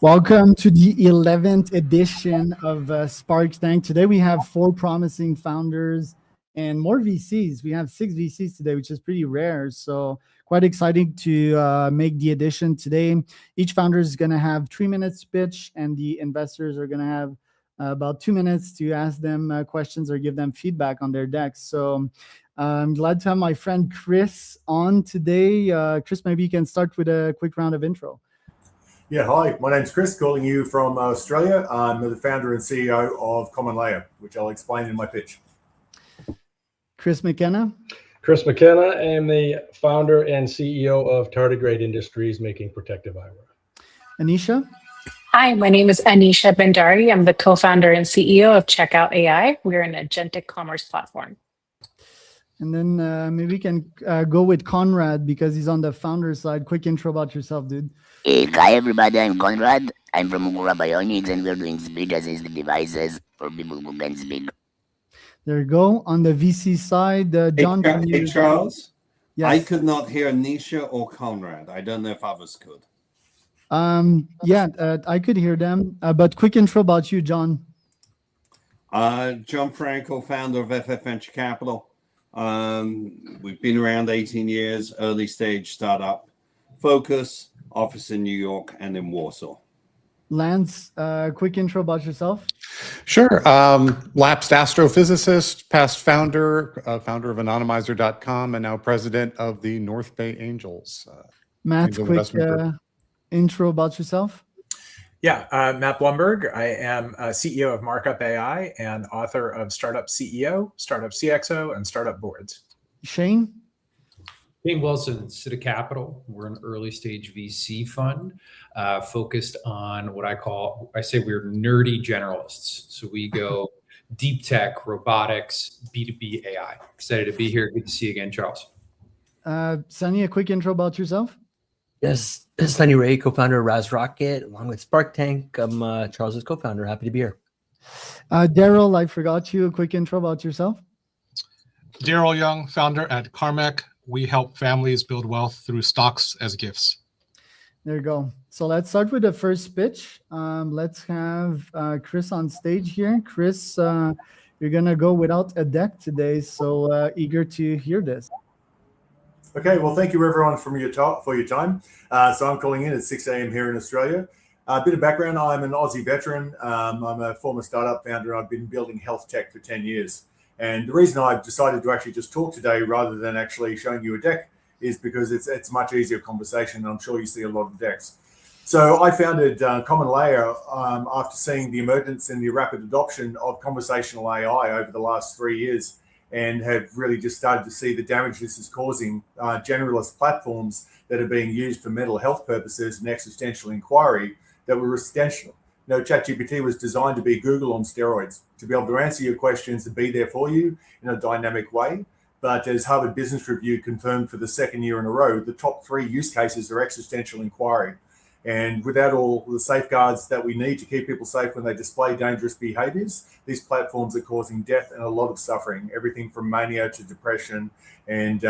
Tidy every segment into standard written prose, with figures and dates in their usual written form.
Welcome to the 11th edition of Spark Tank. Today we have 4 promising founders and more VCs. We have 6 VCs today, which is pretty rare. So quite exciting to make the edition today. Each founder is going to have 3 minutes pitch, and the investors are going to have about 2 minutes to ask them questions or give them feedback on their decks. So I'm glad to have my friend Chris on today. Chris, maybe you can start with a quick round of intro. Yeah, hi, my name's Chris, calling you from Australia. I'm the founder and CEO of Common Layer, which I'll explain in my pitch. Chris McKenna. Chris McKenna, I'm the founder and CEO of Tardigrade Industries, making protective eyewear. Anisha. Hi, my name is Anisha Bhandari. I'm the co-founder and CEO of Checkout AI. We're an agentic commerce platform. And then maybe we can go with Conrad because he's on the founder side. Quick intro about yourself, dude. Hi everybody, I'm Conrad. I'm from Ugura Bionics and we're doing speech assisted devices for people who can speak. There you go. On the VC side, John. Hey, Charles. Yes. I could not hear Nisha or Conrad. I don't know if others could. I could hear them. But quick intro about you, John. John Franco, founder of FF Venture Capital. We've been around 18 years, early stage startup. Focus, office in New York and in Warsaw. Lance, quick intro about yourself. Sure. Lapsed astrophysicist, past founder of anonymizer.com, and now president of the North Bay Angels. Matt, quick intro about yourself. Yeah, Matt Blumberg. I am CEO of Markup AI and author of Startup CEO, Startup CXO, and Startup Boards. Shane? Shane Wilson, Citi Capital. We're an early stage VC fund focused on what I say we're nerdy generalists. So we go deep tech, robotics, B2B AI. Excited to be here. Good to see you again, Charles. Sunny, a quick intro about yourself. Yes, this is Sunny Ray, co-founder of Raz Rocket, along with Spark Tank. I'm Charles's co-founder. Happy to be here. Daryl, I forgot you. A quick intro about yourself. Daryl Young, founder at Carmack. We help families build wealth through stocks as gifts. There you go. So let's start with the first pitch. Let's have Chris on stage here. Chris, you're going to go without a deck today, so eager to hear this. Okay, well, thank you everyone for your time. So I'm calling in at 6 a.m. here in Australia. A bit of background, I'm an Aussie veteran. I'm a former startup founder. I've been building health tech for 10 years. And the reason I've decided to actually just talk today rather than actually showing you a deck is because it's much easier conversation, and I'm sure you see a lot of decks. So I founded Common Layer after seeing the emergence and the rapid adoption of conversational AI over the last 3 years, and have really just started to see the damage this is causing generalist platforms that are being used for mental health purposes and existential inquiry that were existential. You know, ChatGPT was designed to be Google on steroids, to be able to answer your questions and be there for you in a dynamic way. But as Harvard Business Review confirmed for the second year in a row, the top 3 use cases are existential inquiry. And without all the safeguards that we need to keep people safe when they display dangerous behaviors, these platforms are causing death and a lot of suffering, everything from mania to depression and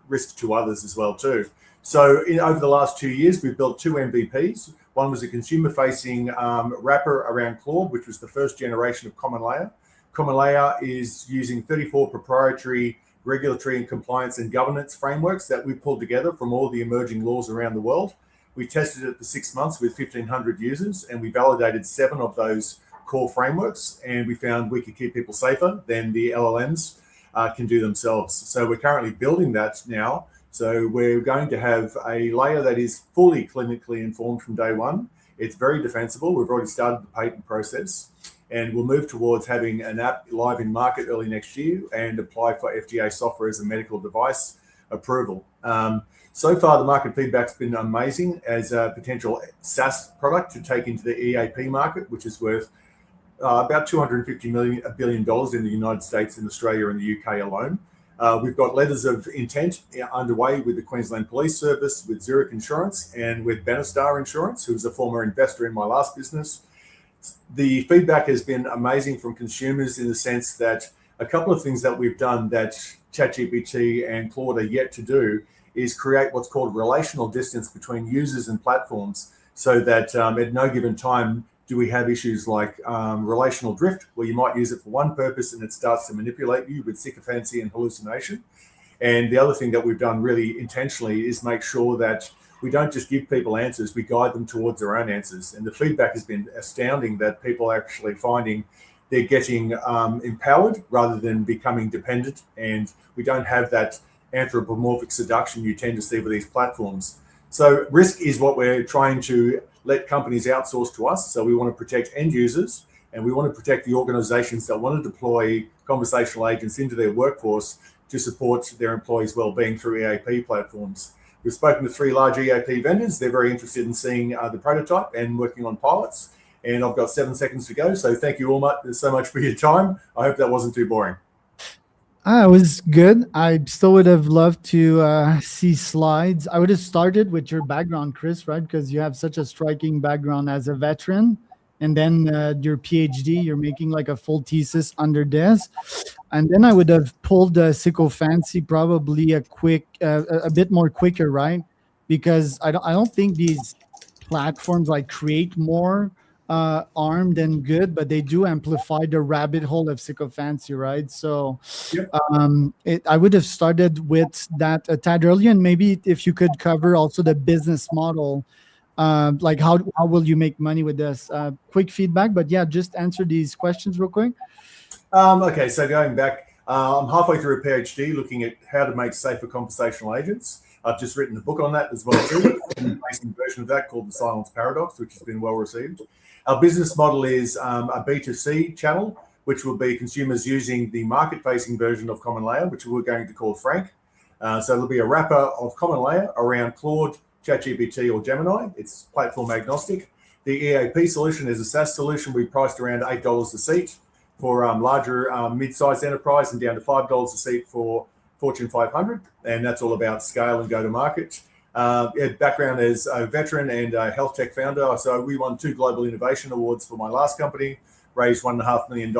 risk to others as well too. So over the last 2 years, we've built 2 MVPs. One was a consumer-facing wrapper around Claude, which was the first generation of Common Layer. Common Layer is using 34 proprietary regulatory and compliance and governance frameworks that we pulled together from all the emerging laws around the world. We tested it for 6 months with 1,500 users, and we validated 7 of those core frameworks, and we found we could keep people safer than the LLMs can do themselves. So we're currently building that now. So we're going to have a layer that is fully clinically informed from day one. It's very defensible. We've already started the patent process, and we'll move towards having an app live in market early next year and apply for FDA software as a medical device approval. So far, the market feedback's been amazing as a potential SaaS product to take into the EAP market, which is worth about $250 billion in the United States, in Australia, and the UK alone. We've got letters of intent underway with the Queensland Police Service, with Zurich Insurance, and with Benestar Insurance, who's a former investor in my last business. The feedback has been amazing from consumers in the sense that a couple of things that we've done that ChatGPT and Claude are yet to do is create what's called relational distance between users and platforms. so that at no given time do we have issues like relational drift, where you might use it for one purpose and it starts to manipulate you with sycophancy and hallucination. And the other thing that we've done really intentionally is make sure that we don't just give people answers, we guide them towards their own answers. And the feedback has been astounding that people are actually finding they're getting empowered rather than becoming dependent. And we don't have that anthropomorphic seduction you tend to see with these platforms. So risk is what we're trying to let companies outsource to us. So we want to protect end users, and we want to protect the organizations that want to deploy conversational agents into their workforce to support their employees' well-being through EAP platforms. We've spoken to 3 large EAP vendors. They're very interested in seeing the prototype and working on pilots. And I've got 7 seconds to go. So thank you all so much for your time. I hope that wasn't too boring. It was good. I still would have loved to see slides. I would have started with your background, Chris, right? Because you have such a striking background as a veteran. And then your PhD, you're making like a full thesis under this. And then I would have pulled the sycophancy probably a bit more quicker, right? Because I don't think these platforms like create more arm than good, but they do amplify the rabbit hole of sycophancy, right? So Yep. I would have started with that a tad earlier, and maybe if you could cover also the business model, like how will you make money with this? Quick feedback, but yeah, just answer these questions real quick. Okay, so going back, I'm halfway through a PhD looking at how to make safer conversational agents. I've just written a book on that as well too, a version of that called The Silence Paradox, which has been well received. Our business model is a B2C channel, which will be consumers using the market-facing version of Common Layer, which we're going to call Frank. So there'll be a wrapper of Common Layer around Claude, ChatGPT, or Gemini. It's platform agnostic. The EAP solution is a SaaS solution. We priced around $8 a seat for larger mid-sized enterprise and down to $5 a seat for Fortune 500. And that's all about scale and go-to-market. Background as a veteran and a health tech founder. So we won 2 Global Innovation Awards for my last company, raised $1.5 million,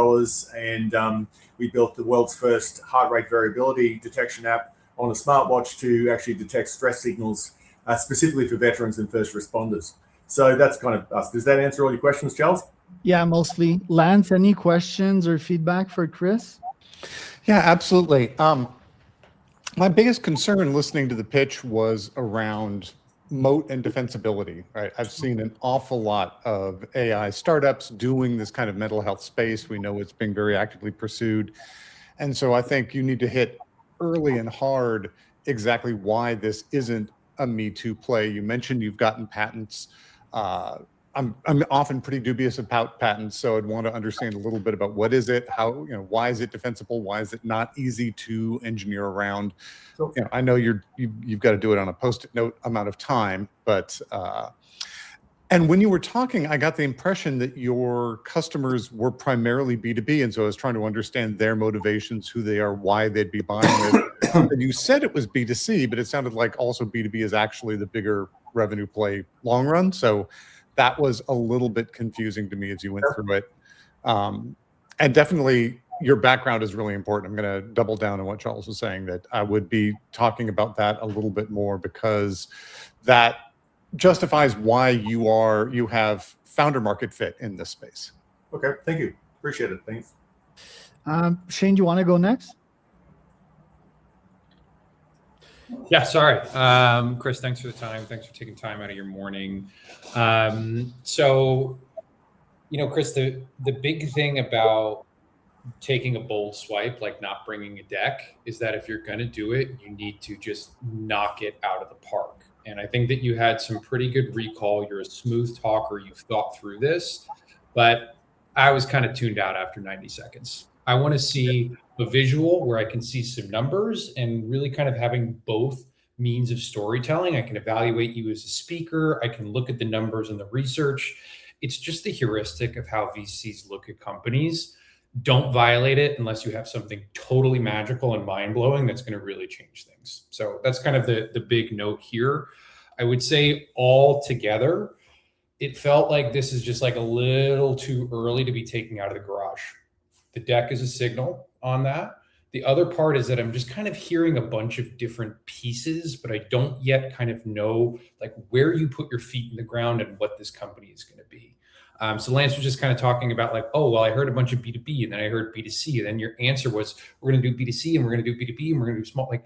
and we built the world's first heart rate variability detection app on a smartwatch to actually detect stress signals specifically for veterans and first responders. So that's kind of us. Does that answer all your questions, Charles? Yeah, mostly. Lance, any questions or feedback for Chris? Yeah, absolutely. My biggest concern listening to the pitch was around moat and defensibility, right? I've seen an awful lot of AI startups doing this kind of mental health space. We know it's being very actively pursued. And so I think you need to hit early and hard exactly why this isn't a Me Too play. You mentioned you've gotten patents. I'm often pretty dubious about patents, so I'd want to understand a little bit about what is it, how, why is it defensible, why is it not easy to engineer around. I know you've got to do it on a post-it note amount of time, but and when you were talking, I got the impression that your customers were primarily B2B, and so I was trying to understand their motivations, who they are, why they'd be buying this. And you said it was B2C, but it sounded like also B2B is actually the bigger revenue play long run. So that was a little bit confusing to me as you went through it. And definitely your background is really important. I'm going to double down on what Charles was saying, that I would be talking about that a little bit more, because that justifies why you have founder market fit in this space. Okay, thank you. Appreciate it. Thanks. Shane, do you want to go next? Yeah, sorry. Chris, thanks for the time. Thanks for taking time out of your morning. So, Chris, the big thing about taking a bold swipe, like not bringing a deck, is that if you're going to do it, you need to just knock it out of the park. And I think that you had some pretty good recall. You're a smooth talker. You've thought through this, but I was kind of tuned out after 90 seconds. I want to see a visual where I can see some numbers and really kind of having both means of storytelling. I can evaluate you as a speaker. I can look at the numbers and the research. It's just the heuristic of how VCs look at companies. Don't violate it unless you have something totally magical and mind-blowing that's going to really change things. So that's kind of the big note here. I would say all together, it felt like this is just like a little too early to be taking out of the garage. The deck is a signal on that. The other part is that I'm just kind of hearing a bunch of different pieces, but I don't yet kind of know like where you put your feet in the ground and what this company is going to be. So Lance was just kind of talking about like, oh, well, I heard a bunch of B2B and then I heard B2C. And then your answer was, we're going to do B2C and we're going to do B2B and we're going to do small. Like,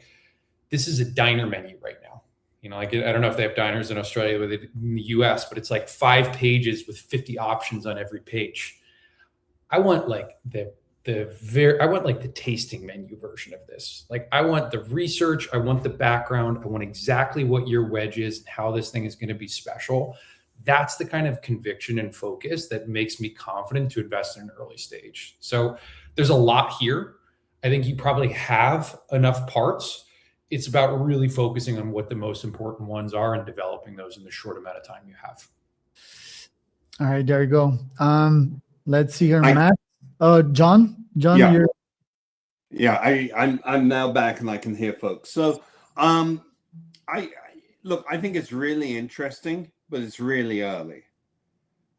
this is a diner menu right now. You know, like, I don't know if they have diners in Australia, but in the US, but it's like 5 pages with 50 options on every page. I want like I want like the tasting menu version of this. Like, I want the research, I want the background, I want exactly what your wedge is and how this thing is going to be special. That's the kind of conviction and focus that makes me confident to invest in an early stage. So there's a lot here. I think you probably have enough parts. It's about really focusing on what the most important ones are and developing those in the short amount of time you have. All right, there you go. Let's see here, Matt. John, Yeah. you're I'm now back and I can hear folks. So I think it's really interesting, but it's really early.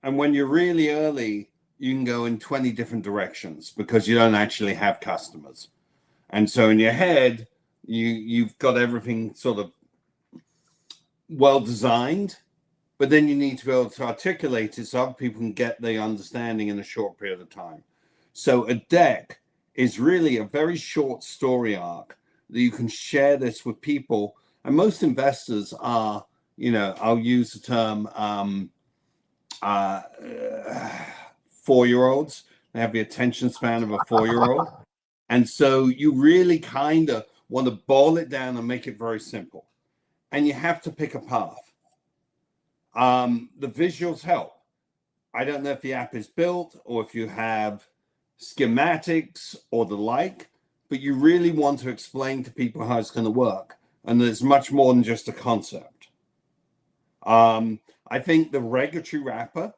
And when you're really early, you can go in 20 different directions because you don't actually have customers. And so in your head, you've got everything sort of well designed, but then you need to be able to articulate it so other people can get the understanding in a short period of time. So a deck is really a very short story arc that you can share this with people. And most investors are, I'll use the term 4-year-olds. They have the attention span of a 4-year-old. And so you really kind of want to boil it down and make it very simple. And you have to pick a path. The visuals help. I don't know if the app is built or if you have schematics or the like, but you really want to explain to people how it's going to work. And there's much more than just a concept. I think the regulatory wrapper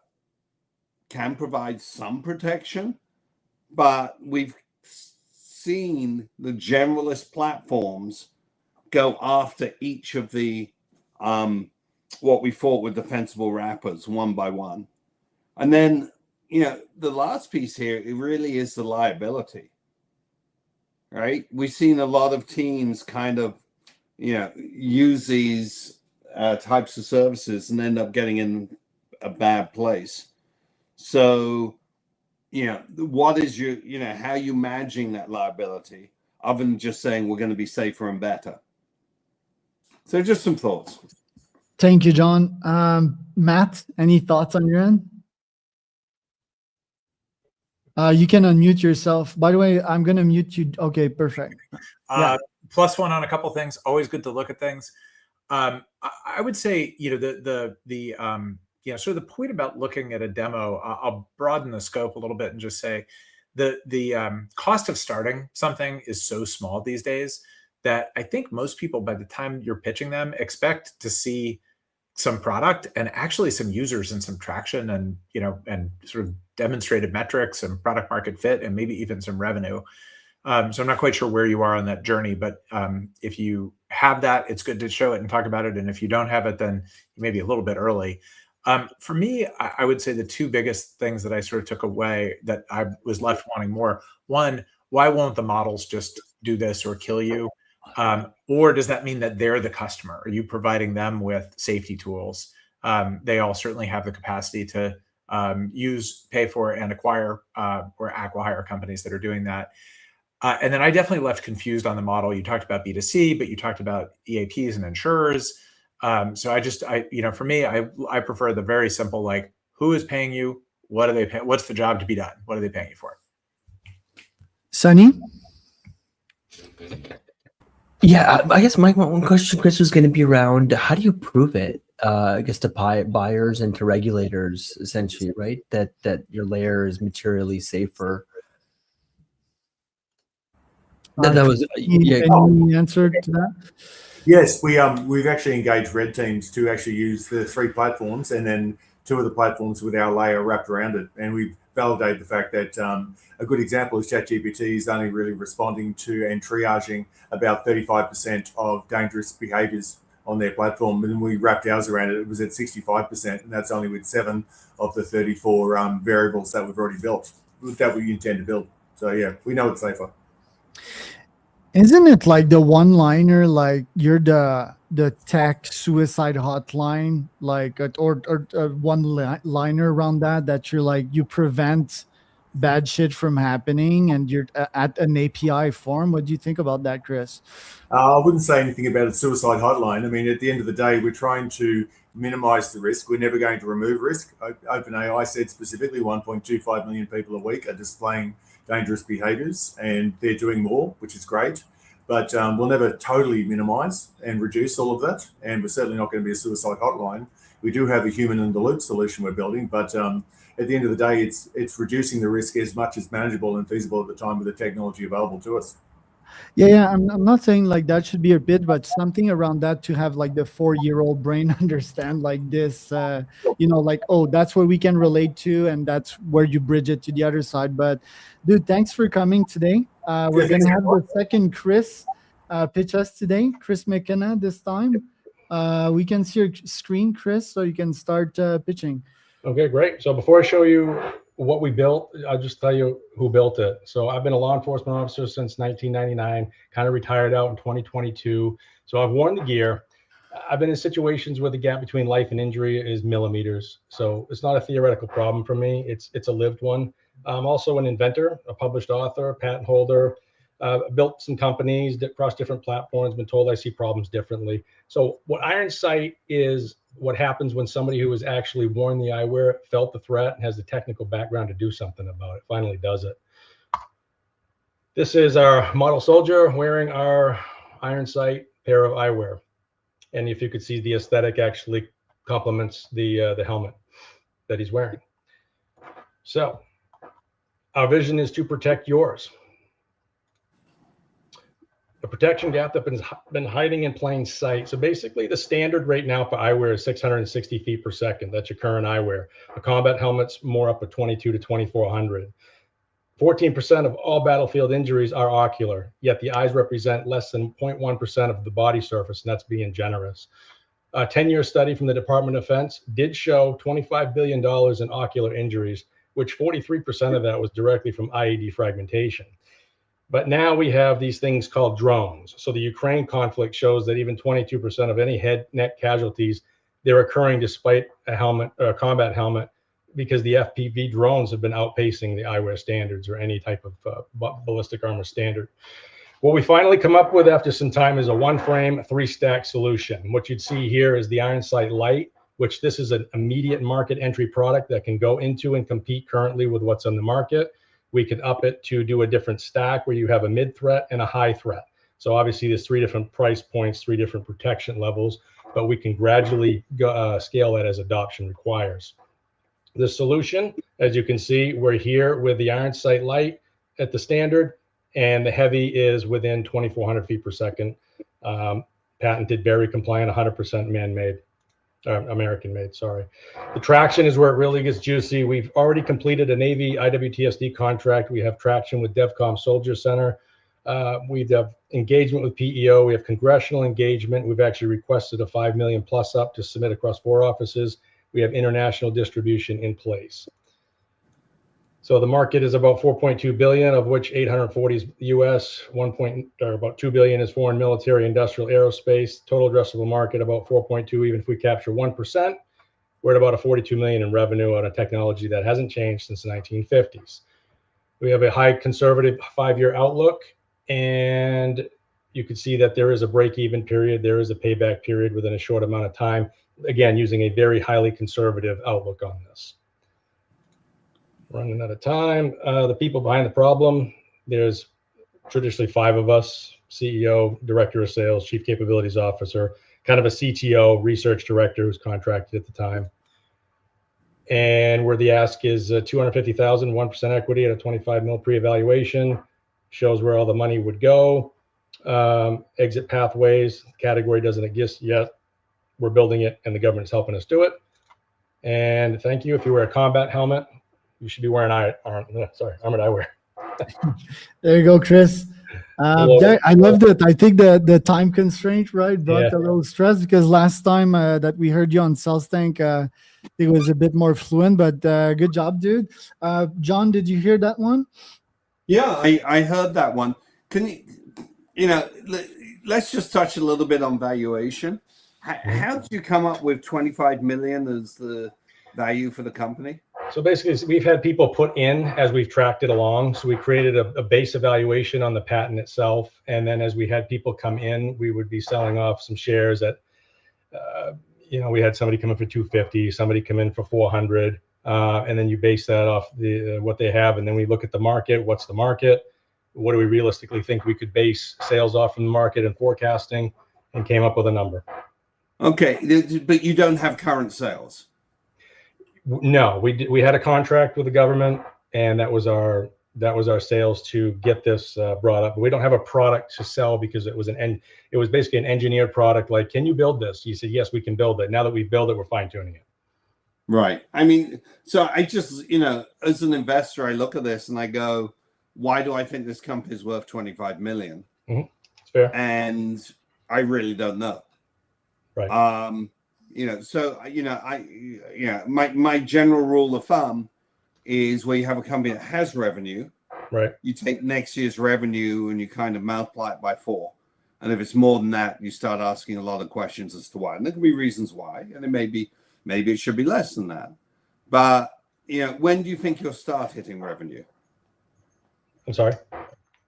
can provide some protection, but we've seen the generalist platforms go after each of the what we thought were defensible wrappers one by one. And then, the last piece here, it really is the liability, right? We've seen a lot of teams kind of, use these types of services and end up getting in a bad place. So, what is your, how you managing that liability other than just saying we're going to be safer and better? So just some thoughts. Thank you, John. Matt, any thoughts on your end? You can unmute yourself. By the way, I'm going to mute you. Okay, perfect. Yeah. +1 on a couple things. Always good to look at things. I would say, the sort of the point about looking at a demo, I'll broaden the scope a little bit and just say the cost of starting something is so small these days that I think most people, by the time you're pitching them, expect to see some product and actually some users and some traction and, and sort of demonstrated metrics and product market fit and maybe even some revenue. So I'm not quite sure where you are on that journey, but if you have that, it's good to show it and talk about it. And if you don't have it, then you may be a little bit early. For me, I would say the 2 biggest things that I sort of took away that I was left wanting more. One, why won't the models just do this or kill you? Or does that mean that they're the customer? Are you providing them with safety tools? They all certainly have the capacity to use, pay for, and acquire or acqui-hire companies that are doing that. And then I definitely left confused on the model. You talked about B2C, but you talked about EAPs and insurers. So for me, I prefer the very simple, like, who is paying you? What are they paying? What's the job to be done? What are they paying you for? Sunny? Yeah, I guess my one question, Chris, was going to be around how do you prove it? I guess to buyers and to regulators, essentially, right? That your layer is materially safer. That was any answer to that? Yes, we've actually engaged red teams to actually use the 3 platforms and then 2 of the platforms with our layer wrapped around it, and we've validated the fact that a good example is ChatGPT is only really responding to and triaging about 35% of dangerous behaviors on their platform. And when we wrapped ours around it, it was at 65%, and that's only with 7 of the 34 variables that we've already built, that we intend to build. So yeah, we know it's safer. Isn't it like the one-liner, like you're the tech suicide hotline, like or one-liner around that you're like you prevent bad shit from happening, and you're at an API form? What do you think about that, Chris? I wouldn't say anything about a suicide hotline. I mean, at the end of the day, we're trying to minimize the risk. We're never going to remove risk. OpenAI said specifically 1.25 million people a week are displaying dangerous behaviors, and they're doing more, which is great. But we'll never totally minimize and reduce all of that. And we're certainly not going to be a suicide hotline. We do have a human in the loop solution we're building, but at the end of the day, it's reducing the risk as much as manageable and feasible at the time with the technology available to us. Yeah. I'm not saying like that should be a bit, but something around that to have like the 4-year-old brain understand like this, like, oh, that's where we can relate to, and that's where you bridge it to the other side. But dude, thanks for coming today. We're going to have the second Chris pitch us today, Chris McKenna this time. We can see your screen, Chris, so you can start pitching. Okay, great. So before I show you what we built, I'll just tell you who built it. So I've been a law enforcement officer since 1999, kind of retired out in 2022. So I've worn the gear. I've been in situations where the gap between life and injury is millimeters. So it's not a theoretical problem for me. It's a lived one. I'm also an inventor, a published author, patent holder. Built some companies across different platforms, been told I see problems differently. So what Iron Sight is, what happens when somebody who has actually worn the eyewear, felt the threat, and has the technical background to do something about it, finally does it. This is our model soldier wearing our Iron Sight pair of eyewear. And if you could see, the aesthetic actually complements the helmet that he's wearing. So our vision is to protect yours. A protection gap that's been hiding in plain sight. So basically the standard right now for eyewear is 660 feet per second. That's your current eyewear. A combat helmet's more up to 22 to 2400. 14% of all battlefield injuries are ocular, yet the eyes represent less than 0.1% of the body surface, and that's being generous. A 10-year study from the Department of Defense did show $25 billion in ocular injuries, which 43% of that was directly from IED fragmentation. But now we have these things called drones. So the Ukraine conflict shows that even 22% of any head neck casualties, they're occurring despite a helmet, or a combat helmet, because the FPV drones have been outpacing the eyewear standards or any type of ballistic armor standard. What we finally come up with after some time is a one-frame, three-stack solution. What you'd see here is the Iron Sight Lite, which this is an immediate market entry product that can go into and compete currently with what's on the market. We can up it to do a different stack where you have a mid threat and a high threat. So obviously there's 3 different price points, 3 different protection levels, but we can gradually scale that as adoption requires. The solution, as you can see, we're here with the Iron Sight Lite at the standard, and the heavy is within 2,400 feet per second. Patented, very compliant, 100% man-made. American made, sorry. The traction is where it really gets juicy. We've already completed a Navy IWTSD contract. We have traction with DEVCOM Soldier Center. We have engagement with PEO. We have congressional engagement. We've actually requested a 5 million plus up to submit across 4 offices. We have international distribution in place. So the market is about 4.2 billion, of which 840 is US, about 2 billion is foreign military, industrial, aerospace. Total addressable market about 4.2. Even if we capture 1%, we're at about a 42 million in revenue on a technology that hasn't changed since the 1950s. We have a high conservative 5-year outlook, and you can see that there is a break-even period. There is a payback period within a short amount of time. Again, using a very highly conservative outlook on this. Running out of time. The people behind the problem, there's traditionally 5 of us: CEO, director of sales, chief capabilities officer, kind of a CTO, research director who's contracted at the time. And where the ask is 250,000, 1% equity at a 25 mil pre-evaluation, shows where all the money would go. Exit pathways, category doesn't exist yet. We're building it, and the government's helping us do it. And thank you. If you wear a combat helmet, you should be wearing armored eyewear. There you go, Chris. I loved it. I think the time constraint, right, brought a little stress, because last time that we heard you on Sales Tank, it was a bit more fluent, but good job, dude. John, did you hear that one? Yeah, I heard that one. you know, let's just touch a little bit on valuation. How did you come up with 25 million as the value for the company? So basically, we've had people put in as we've tracked it along. So we created a base evaluation on the patent itself. And then as we had people come in, we would be selling off some shares at, we had somebody come in for 250, somebody come in for 400. And then you base that off what they have. And then we look at the market. What's the market? What do we realistically think we could base sales off from the market and forecasting, and came up with a number. Okay, but you don't have current sales. No, we had a contract with the government, and that was our sales to get this brought up. But we don't have a product to sell because it was basically an engineered product. Like, can you build this? You said, yes, we can build it. Now that we build it, we're fine tuning it. Right. I mean, so I just, as an investor, I look at this and I go, why do I think this company is worth 25 million? Mm-hmm. It's fair. And I really don't know. Right. My general rule of thumb is where you have a company that has revenue, right? You take next year's revenue and you kind of multiply it by 4. And if it's more than that, you start asking a lot of questions as to why. And there can be reasons why. And maybe it should be less than that. But, when do you think you'll start hitting revenue? I'm sorry?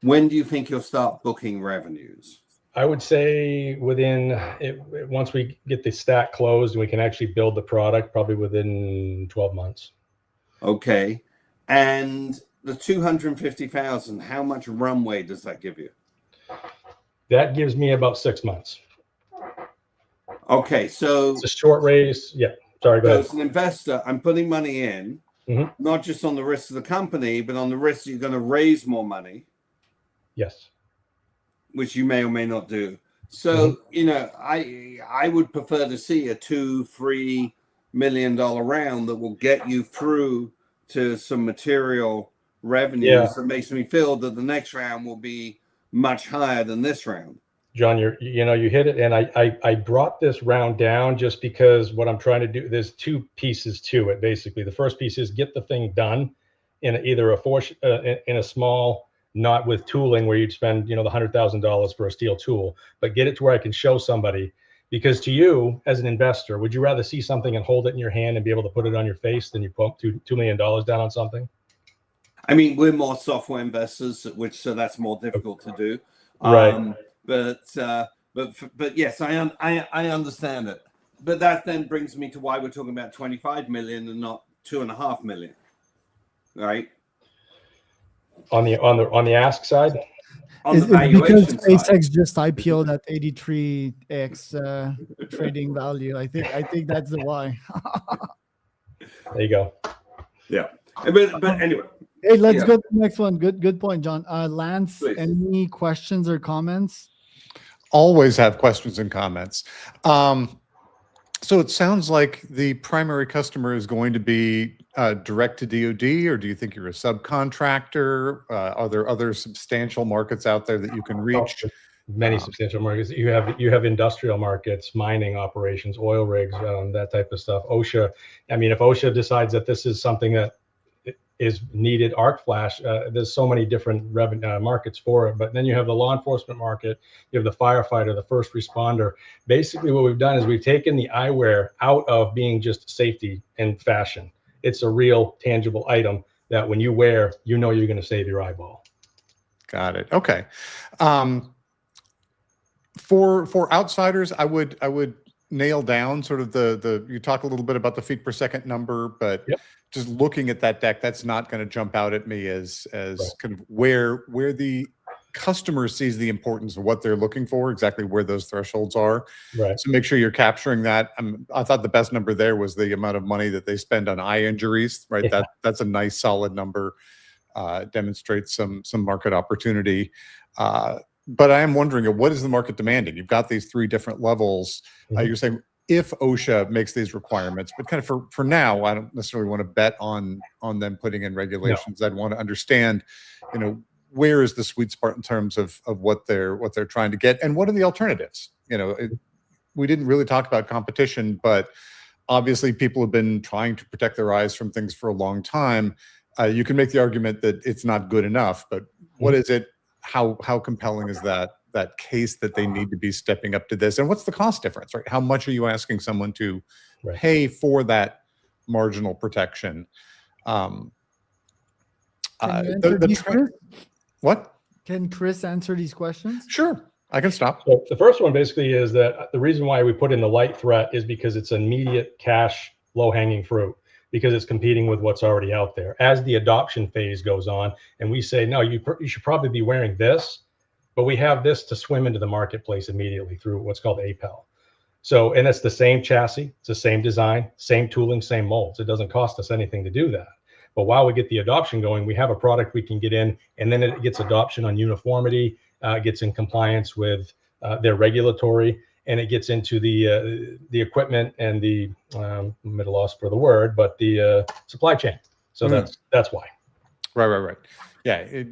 When do you think you'll start booking revenues? I would say once we get the stack closed and we can actually build the product, probably within 12 months. Okay. And the 250,000, how much runway does that give you? That gives me about 6 months. Okay. So it's a short raise. Yeah. Sorry, go ahead. As an investor, I'm putting money in, not just on the risk of the company, but on the risk that you're going to raise more money. Yes. Which you may or may not do. So, I would prefer to see a $2-3 million round that will get you through to some material revenues that makes me feel that the next round will be much higher than this round. John, you hit it. And I brought this round down just because what I'm trying to do, there's 2 pieces to it. Basically, the first piece is get the thing done in either in a small, not with tooling where you'd spend, the $100,000 for a steel tool, but get it to where I can show somebody. Because to you, as an investor, would you rather see something and hold it in your hand and be able to put it on your face than you pump $2 million down on something? I mean, we're more software investors, so that's more difficult to do. Right. But yes, I understand it. But that then brings me to why we're talking about 25 million and not 2.5 million, right? On the ask side, on the valuation because SpaceX side. just IPO'd at 83x trading value. I think that's the why. There you go. Yeah, but anyway. Hey, let's go to the next one. Good point, John. Lance, Please. Any questions or comments? Always have questions and comments. So it sounds like the primary customer is going to be direct to DoD, or do you think you're a subcontractor? Are there other substantial markets out there that you can reach? Many substantial markets. You have industrial markets, mining operations, oil rigs, that type of stuff. OSHA. I mean, if OSHA decides that this is something that is needed, arc flash, there's so many different markets for it. But then you have the law enforcement market, you have the firefighter, the first responder. Basically what we've done is we've taken the eyewear out of being just safety and fashion. It's a real tangible item that when you wear, you're going to save your eyeball. Got it. Okay. For outsiders, I would nail down sort of you talk a little bit about the feet per second number, but just looking at that deck, that's not going to jump out at me as kind of where the customer sees the importance of what they're looking for, exactly where those thresholds are. Right. So make sure you're capturing that. I thought the best number there was the amount of money that they spend on eye injuries, right? Yeah. That's a nice solid number, demonstrates some market opportunity. But I am wondering, what is the market demanding? You've got these 3 different levels. You're saying if OSHA makes these requirements, but kind of for now, I don't necessarily want to bet on them putting in regulations. No. I'd want to understand, where is the sweet spot in terms of what they're trying to get, and what are the alternatives? We didn't really talk about competition, but obviously people have been trying to protect their eyes from things for a long time. You can make the argument that it's not good enough, but what is it? How compelling is that that case that they need to be stepping up to this? And what's the cost difference, right? How much are you asking someone to pay for that marginal protection? Can you answer these, Chris? What? Can Chris answer these questions? Sure, I can stop. So the first one basically is that the reason why we put in the light threat is because it's immediate cash, low-hanging fruit, because it's competing with what's already out there. As the adoption phase goes on, and we say, no, you should probably be wearing this, but we have this to swim into the marketplace immediately through what's called APEL. So, and it's the same chassis, it's the same design, same tooling, same molds. It doesn't cost us anything to do that. But while we get the adoption going, we have a product we can get in, and then it gets adoption on uniformity, gets in compliance with their regulatory, and it gets into the equipment and the I'm at a loss for the word, but the supply chain. So that's why. Right. Yeah,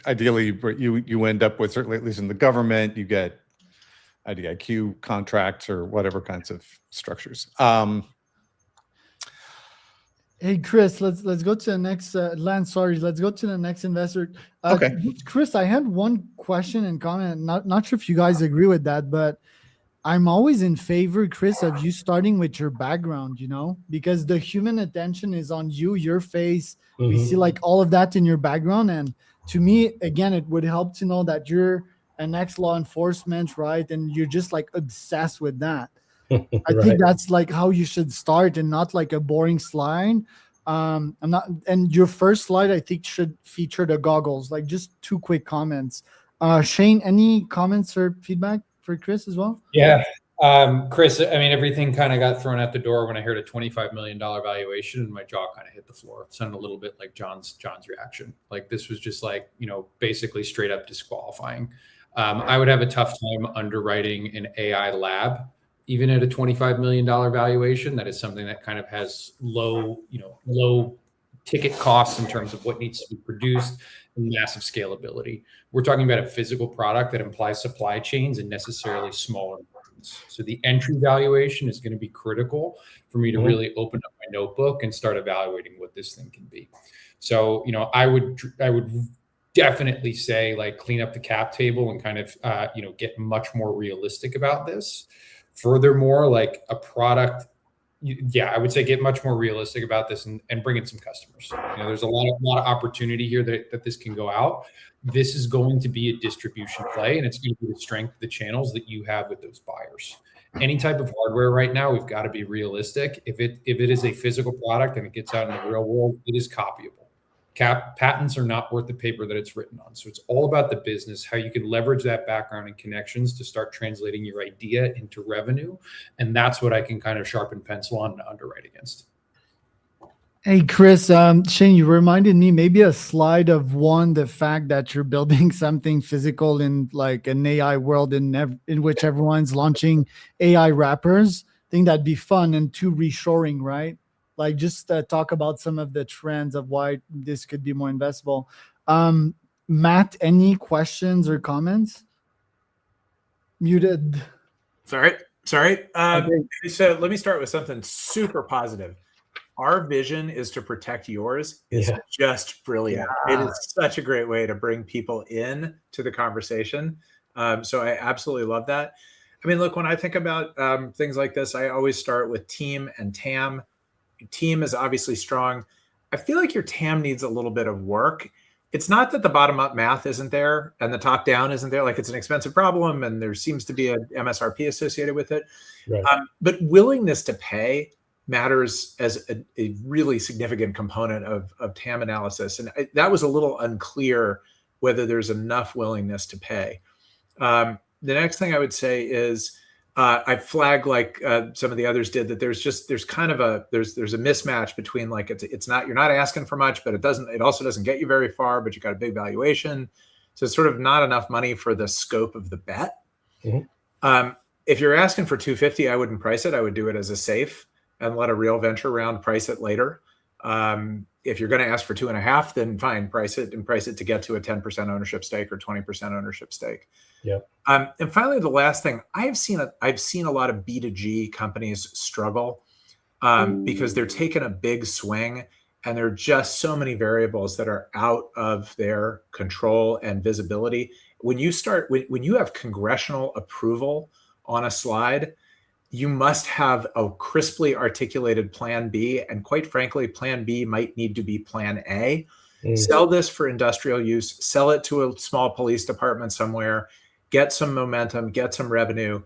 ideally, you end up with, certainly at least in the government, you get IDIQ contracts or whatever kinds of structures. Hey, Chris, let's go to the next Lance. Sorry, let's go to the next investor. Okay, Chris, I had one question and comment. Not sure if you guys agree with that, but I'm always in favor, Chris, of you starting with your background. Because the human attention is on you, your face. Mm-hmm. We see like all of that in your background, and to me, again, it would help to know that you're an ex-law enforcement, right? And you're just like obsessed with that. I think that's like how you should start, and not like a boring slide. And your first slide, I think, should feature the goggles. Like, just 2 quick comments. Shane, any comments or feedback for Chris as well? Yeah. Chris, I mean, everything kind of got thrown out the door when I heard a $25 million valuation, and my jaw kind of hit the floor. It sounded a little bit like John's reaction. Like, this was just like, basically straight up disqualifying. I would have a tough time underwriting an AI lab, even at a $25 million valuation. That is something that kind of has low ticket costs in terms of what needs to be produced and massive scalability. We're talking about a physical product that implies supply chains and necessarily smaller margins. So the entry valuation is going to be critical for me to really open up my notebook and start evaluating what this thing can be. So, I would definitely say, like, clean up the cap table and kind of, get much more realistic about this. Furthermore, like a product, I would say get much more realistic about this and bring in some customers. There's a lot of opportunity here that this can go out. This is going to be a distribution play, and it's going to be the strength of the channels that you have with those buyers. Any type of hardware right now, we've got to be realistic. If it is a physical product and it gets out in the real world, it is copyable. Patents are not worth the paper that it's written on. So it's all about the business, how you can leverage that background and connections to start translating your idea into revenue. And that's what I can kind of sharpen pencil on and underwrite against. Hey, Chris, Shane, you reminded me maybe a slide of the fact that you're building something physical in like an AI world in which everyone's launching AI wrappers. I think that'd be fun. And 2, reshoring, right? Like, just talk about some of the trends of why this could be more investable. Matt, any questions or comments? Muted. Sorry. Okay. So let me start with something super positive. Our vision is to protect yours. It's just brilliant. It is such a great way to bring people in to the conversation. So I absolutely love that. I mean, look, when I think about things like this, I always start with team and TAM. Your team is obviously strong. I feel like your TAM needs a little bit of work. It's not that the bottom-up math isn't there and the top-down isn't there. Like, it's an expensive problem and there seems to be a MSRP associated with it. Right. But willingness to pay matters as a really significant component of TAM analysis. And that was a little unclear whether there's enough willingness to pay. The next thing I would say is, I flag, like some of the others did, that there's a mismatch between, like, it's not, you're not asking for much, but it also doesn't get you very far, but you got a big valuation. So it's sort of not enough money for the scope of the bet. Mm-hmm. If you're asking for 250, I wouldn't price it. I would do it as a safe and let a real venture round price it later. If you're going to ask for 2.5, then fine, price it to get to a 10% ownership stake or 20% ownership stake. Yeah. And finally, the last thing, I've seen a lot of B2G companies struggle because they're taking a big swing and there are just so many variables that are out of their control and visibility. When you start, when you have congressional approval on a slide, you must have a crisply articulated plan B. And quite frankly, plan B might need to be plan A. Sell this for industrial use, sell it to a small police department somewhere, get some momentum, get some revenue.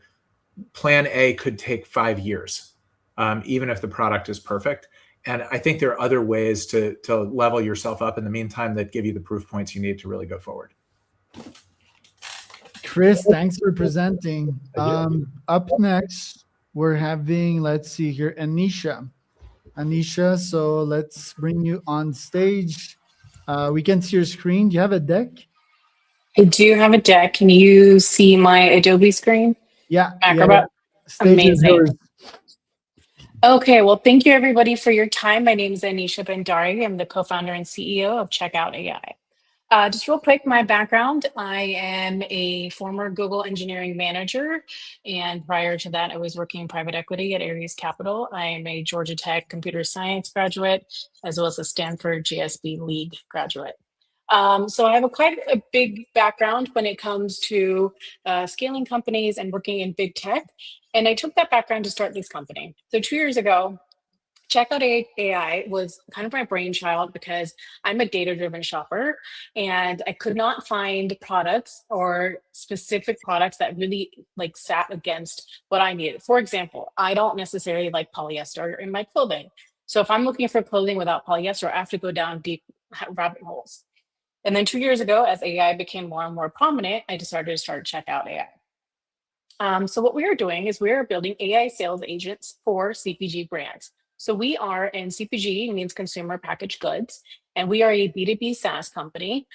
Plan A could take 5 years, even if the product is perfect. And I think there are other ways to level yourself up in the meantime that give you the proof points you need to really go forward. Chris, thanks for presenting. Up next, we're having, let's see here, Anisha. Anisha, so let's bring you on stage. We can see your screen. Do you have a deck? I do have a deck. Can you see my Adobe screen? Yeah. Acrobat? Stage is yours. Okay, well, thank you everybody for your time. My name is Anisha Bhandari. I'm the co-founder and CEO of Checkout AI. Just real quick, my background, I am a former Google engineering manager. And prior to that, I was working in private equity at Ares Capital. I am a Georgia Tech computer science graduate, as well as a Stanford GSB League graduate. So I have quite a big background when it comes to scaling companies and working in big tech. And I took that background to start this company. So 2 years ago, Checkout AI was kind of my brainchild because I'm a data-driven shopper and I could not find products or specific products that really like sat against what I needed. For example, I don't necessarily like polyester in my clothing. So if I'm looking for clothing without polyester, I have to go down deep rabbit holes. And then 2 years ago, as AI became more and more prominent, I decided to start Checkout AI. So what we are doing is we are building AI sales agents for CPG brands. So we are in CPG, means consumer packaged goods, and we are a B2B SaaS company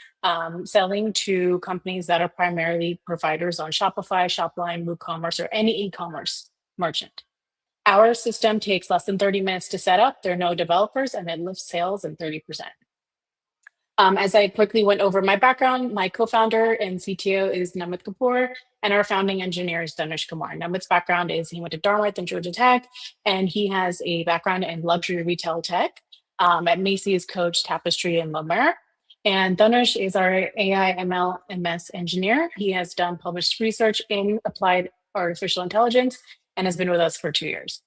selling to companies that are primarily providers on Shopify, Shopline, WooCommerce, or any e-commerce merchant. Our system takes less than 30 minutes to set up. There are no developers, and it lifts sales in 30%. As I quickly went over my background, my co-founder and CTO is Namit Kapoor, and our founding engineer is Dhanush Kumar. Namit's background is he went to Dartmouth and Georgia Tech, and he has a background in luxury retail tech at Macy's, Coach, Tapestry, and La Mer. And Dhanush is our AI ML MS engineer. He has done published research in applied artificial intelligence and has been with us for 2 years.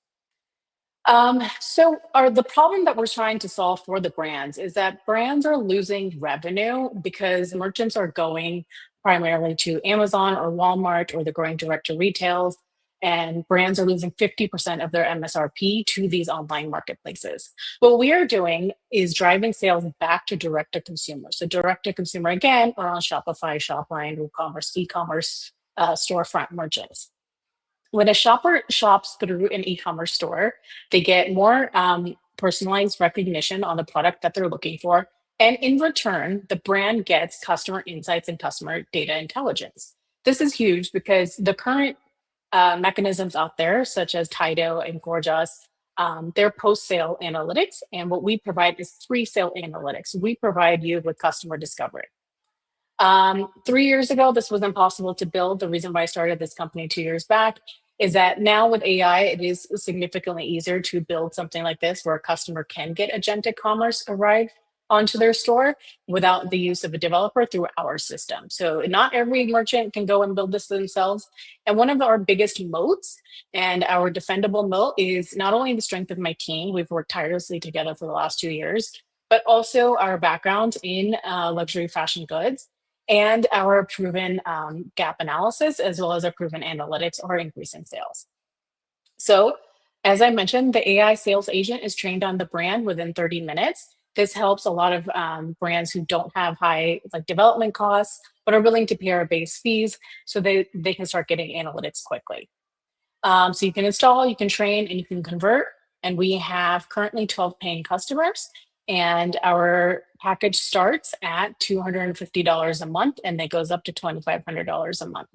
The problem that we're trying to solve for the brands is that brands are losing revenue because merchants are going primarily to Amazon or Walmart, or they're going direct to retail, and brands are losing 50% of their MSRP to these online marketplaces. What we are doing is driving sales back to direct to consumer. So direct to consumer, again, are on Shopify, Shopline, WooCommerce, e-commerce storefront merchants. When a shopper shops through an e-commerce store, they get more personalized recognition on the product that they're looking for. And in return, the brand gets customer insights and customer data intelligence. This is huge because the current mechanisms out there, such as Tido and Gorgeous, they're post-sale analytics. And what we provide is pre-sale analytics. We provide you with customer discovery. 3 years ago, this was impossible to build. The reason why I started this company 2 years back is that now with AI, it is significantly easier to build something like this where a customer can get agentic commerce arrive onto their store without the use of a developer through our system. So not every merchant can go and build this themselves. And one of our biggest moats and our defendable moat is not only the strength of my team, we've worked tirelessly together for the last 2 years, but also our background in luxury fashion goods and our proven gap analysis, as well as our proven analytics are increasing sales. So as I mentioned, the AI sales agent is trained on the brand within 30 minutes. This helps a lot of brands who don't have high development costs, but are willing to pay our base fees so they can start getting analytics quickly. So you can install, you can train, and you can convert. And we have currently 12 paying customers. And our package starts at $250 a month, and it goes up to $2,500 a month.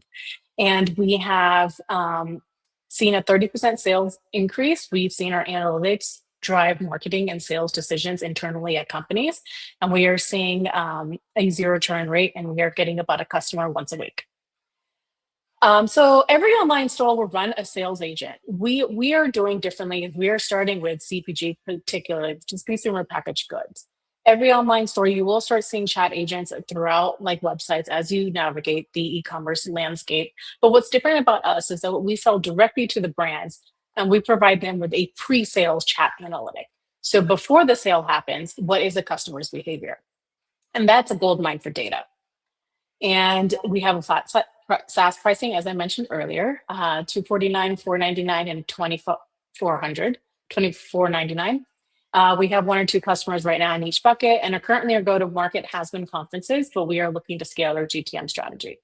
And we have seen a 30% sales increase. We've seen our analytics drive marketing and sales decisions internally at companies. And we are seeing a 0 churn rate, and we are getting about a customer once a week. So every online store will run a sales agent. We are doing differently. We are starting with CPG, particularly just consumer packaged goods. Every online store, you will start seeing chat agents throughout like websites as you navigate the e-commerce landscape. But what's different about us is that we sell directly to the brands and we provide them with a pre-sales chat analytic. So before the sale happens, what is the customer's behavior? And that's a gold mine for data. And we have a flat SaaS pricing, as I mentioned earlier, $249, $499, and $24.99. We have 1 or 2 customers right now in each bucket, and currently our go-to-market has been conferences, but we are looking to scale our GTM strategy.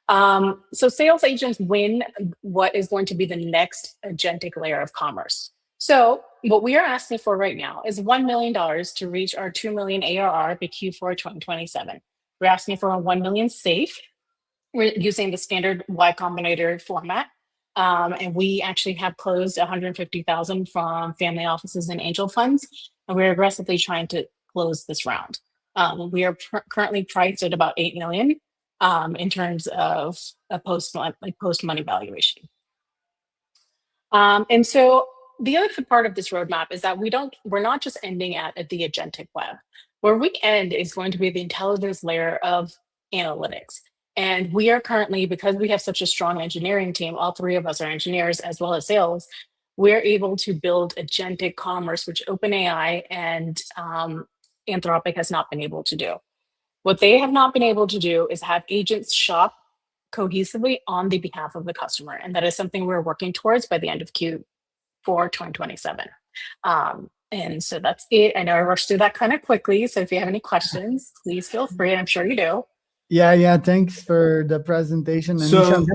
So sales agents win what is going to be the next agentic layer of commerce. So what we are asking for right now is $1 million to reach our 2 million ARR by Q4 2027. We're asking for a 1 million safe. We're using the standard Y Combinator format. And we actually have closed 150,000 from family offices and angel funds. And we're aggressively trying to close this round. We are currently priced at about 8 million in terms of a post-money valuation. And so the other part of this roadmap is that we're not just ending at the agentic web. Where we end is going to be the intelligence layer of analytics. And we are currently, because we have such a strong engineering team, all 3 of us are engineers as well as sales, we're able to build agentic commerce, which OpenAI and Anthropic has not been able to do. What they have not been able to do is have agents shop cohesively on the behalf of the customer. And that is something we're working towards by the end of Q4 2027. And so that's it. I know I rushed through that kind of quickly. So if you have any questions, please feel free. I'm sure you do. Yeah. Thanks for the presentation. So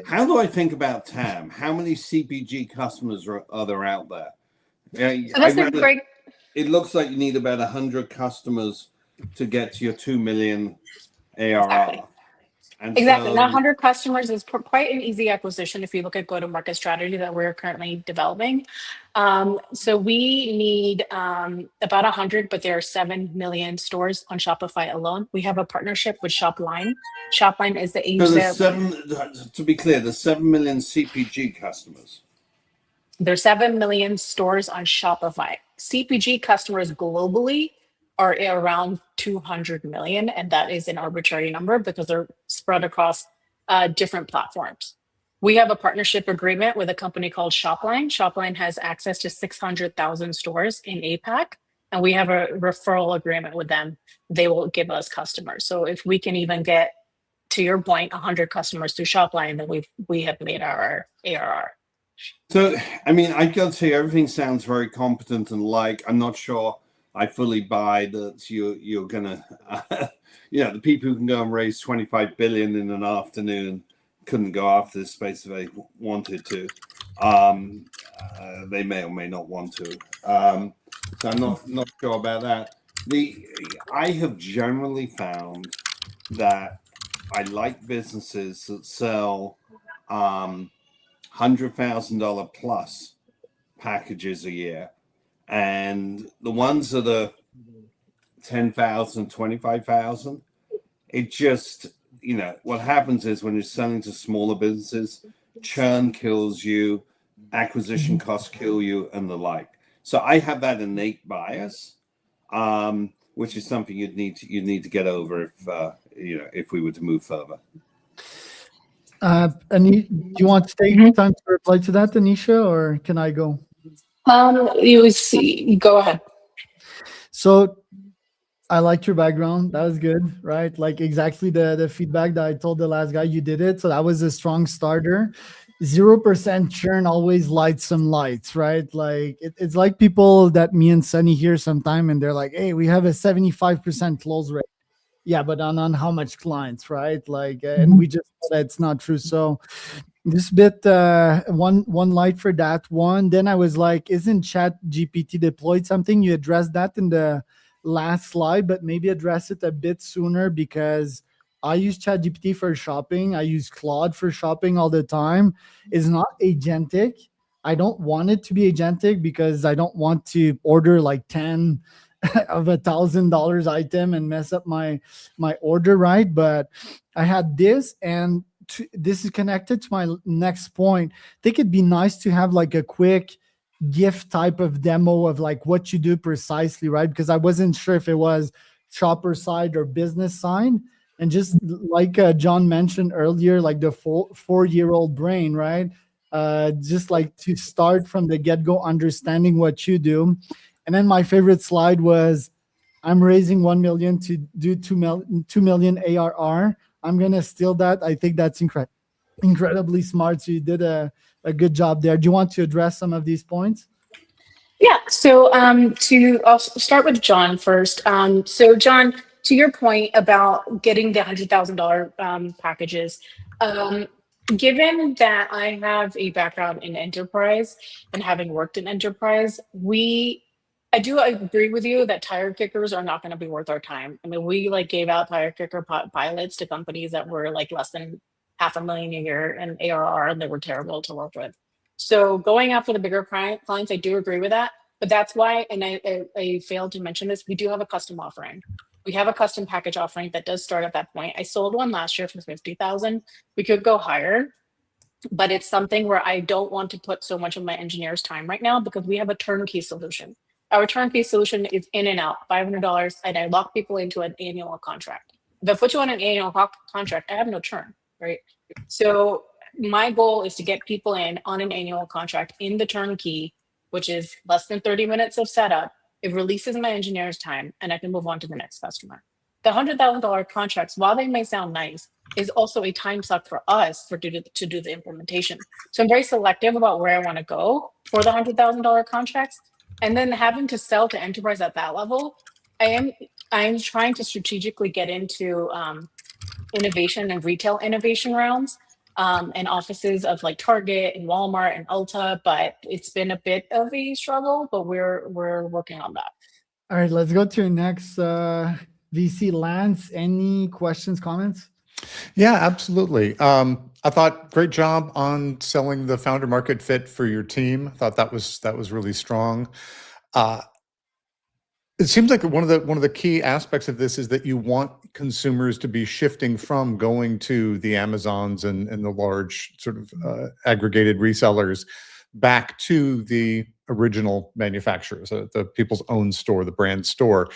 how do I think about TAM? How many CPG customers are there out there? It looks like you need about 100 customers to get to your 2 million ARR. Exactly. Now, 100 customers is quite an easy acquisition if you look at go-to-market strategy that we're currently developing. So we need about 100, but there are 7 million stores on Shopify alone. We have a partnership with Shopline. Shopline is the agent. To be clear, there's 7 million CPG customers. There's 7 million stores on Shopify. CPG customers globally are around 200 million, and that is an arbitrary number because they're spread across different platforms. We have a partnership agreement with a company called Shopline. Shopline has access to 600,000 stores in APAC, and we have a referral agreement with them. They will give us customers. So if we can even get, to your point, 100 customers through Shopline, then we have made our ARR. So, I mean, I got to say, everything sounds very competent and I'm not sure I fully buy that you're gonna, the people who can go and raise 25 billion in an afternoon couldn't go after this space if they wanted to. They may or may not want to. So I'm not sure about that. I have generally found that I like businesses that sell $100,000 plus packages a year. And the ones that are 10,000, 25,000, it just, what happens is when you're selling to smaller businesses, churn kills you, acquisition costs kill you, and the like. So I have that innate bias, which is something you'd need to get over if we were to move further. Do you want to take time to reply to that, Anisha, or can I go? Go ahead. So I liked your background. That was good, right? Like exactly the feedback that I told the last guy, you did it. So that was a strong starter. 0% churn always lights some lights, right? Like it's like people that me and Sunny hear sometime and they're like, hey, we have a 75% close rate. Yeah, but on how much clients, right? Like, and we just know that's not true. So this bit, one light for that one. Then I was like, isn't ChatGPT deployed something? You addressed that in the last slide, but maybe address it a bit sooner because I use ChatGPT for shopping. I use Claude for shopping all the time. It's not agentic. I don't want it to be agentic because I don't want to order like 10 of $1,000 item and mess up my order, right? But I had this, and this is connected to my next point. I think it'd be nice to have like a quick gift type of demo of like what you do precisely, right? Because I wasn't sure if it was shopper side or business side. And just like John mentioned earlier, like the four-year-old brain, right? Just like to start from the get-go, understanding what you do. And then my favorite slide was, I'm raising 1 million to do 2 million ARR. I'm going to steal that. I think that's incredibly smart. So you did a good job there. Do you want to address some of these points? Yeah. So I'll start with John first. So John, to your point about getting the $100,000 packages, given that I have a background in enterprise and having worked in enterprise, I do agree with you that tire kickers are not going to be worth our time. I mean, we like gave out tire kicker pilots to companies that were like less than $500,000 a year in ARR, and they were terrible to work with. So going after the bigger clients, I do agree with that. But that's why, and I failed to mention this, we do have a custom offering. We have a custom package offering that does start at that point. I sold one last year for 50,000. We could go higher, but it's something where I don't want to put so much of my engineers' time right now because we have a turnkey solution. Our turnkey solution is in and out, $500, and I lock people into an annual contract. If I put you on an annual contract, I have no churn, right? So my goal is to get people in on an annual contract in the turnkey, which is less than 30 minutes of setup. It releases my engineers' time, and I can move on to the next customer. The $100,000 contracts, while they may sound nice, is also a time suck for us to do the implementation. So I'm very selective about where I want to go for the $100,000 contracts. And then having to sell to enterprise at that level, I'm trying to strategically get into innovation and retail innovation rounds and offices of like Target and Walmart and Ulta, but it's been a bit of a struggle, but we're working on that. All right, let's go to your next VC. Lance, any questions, comments? Yeah, absolutely. I thought great job on selling the founder market fit for your team. I thought that was really strong. It seems like one of the key aspects of this is that you want consumers to be shifting from going to the Amazons and the large sort of aggregated resellers back to the original manufacturers, the people's own store, the brand store.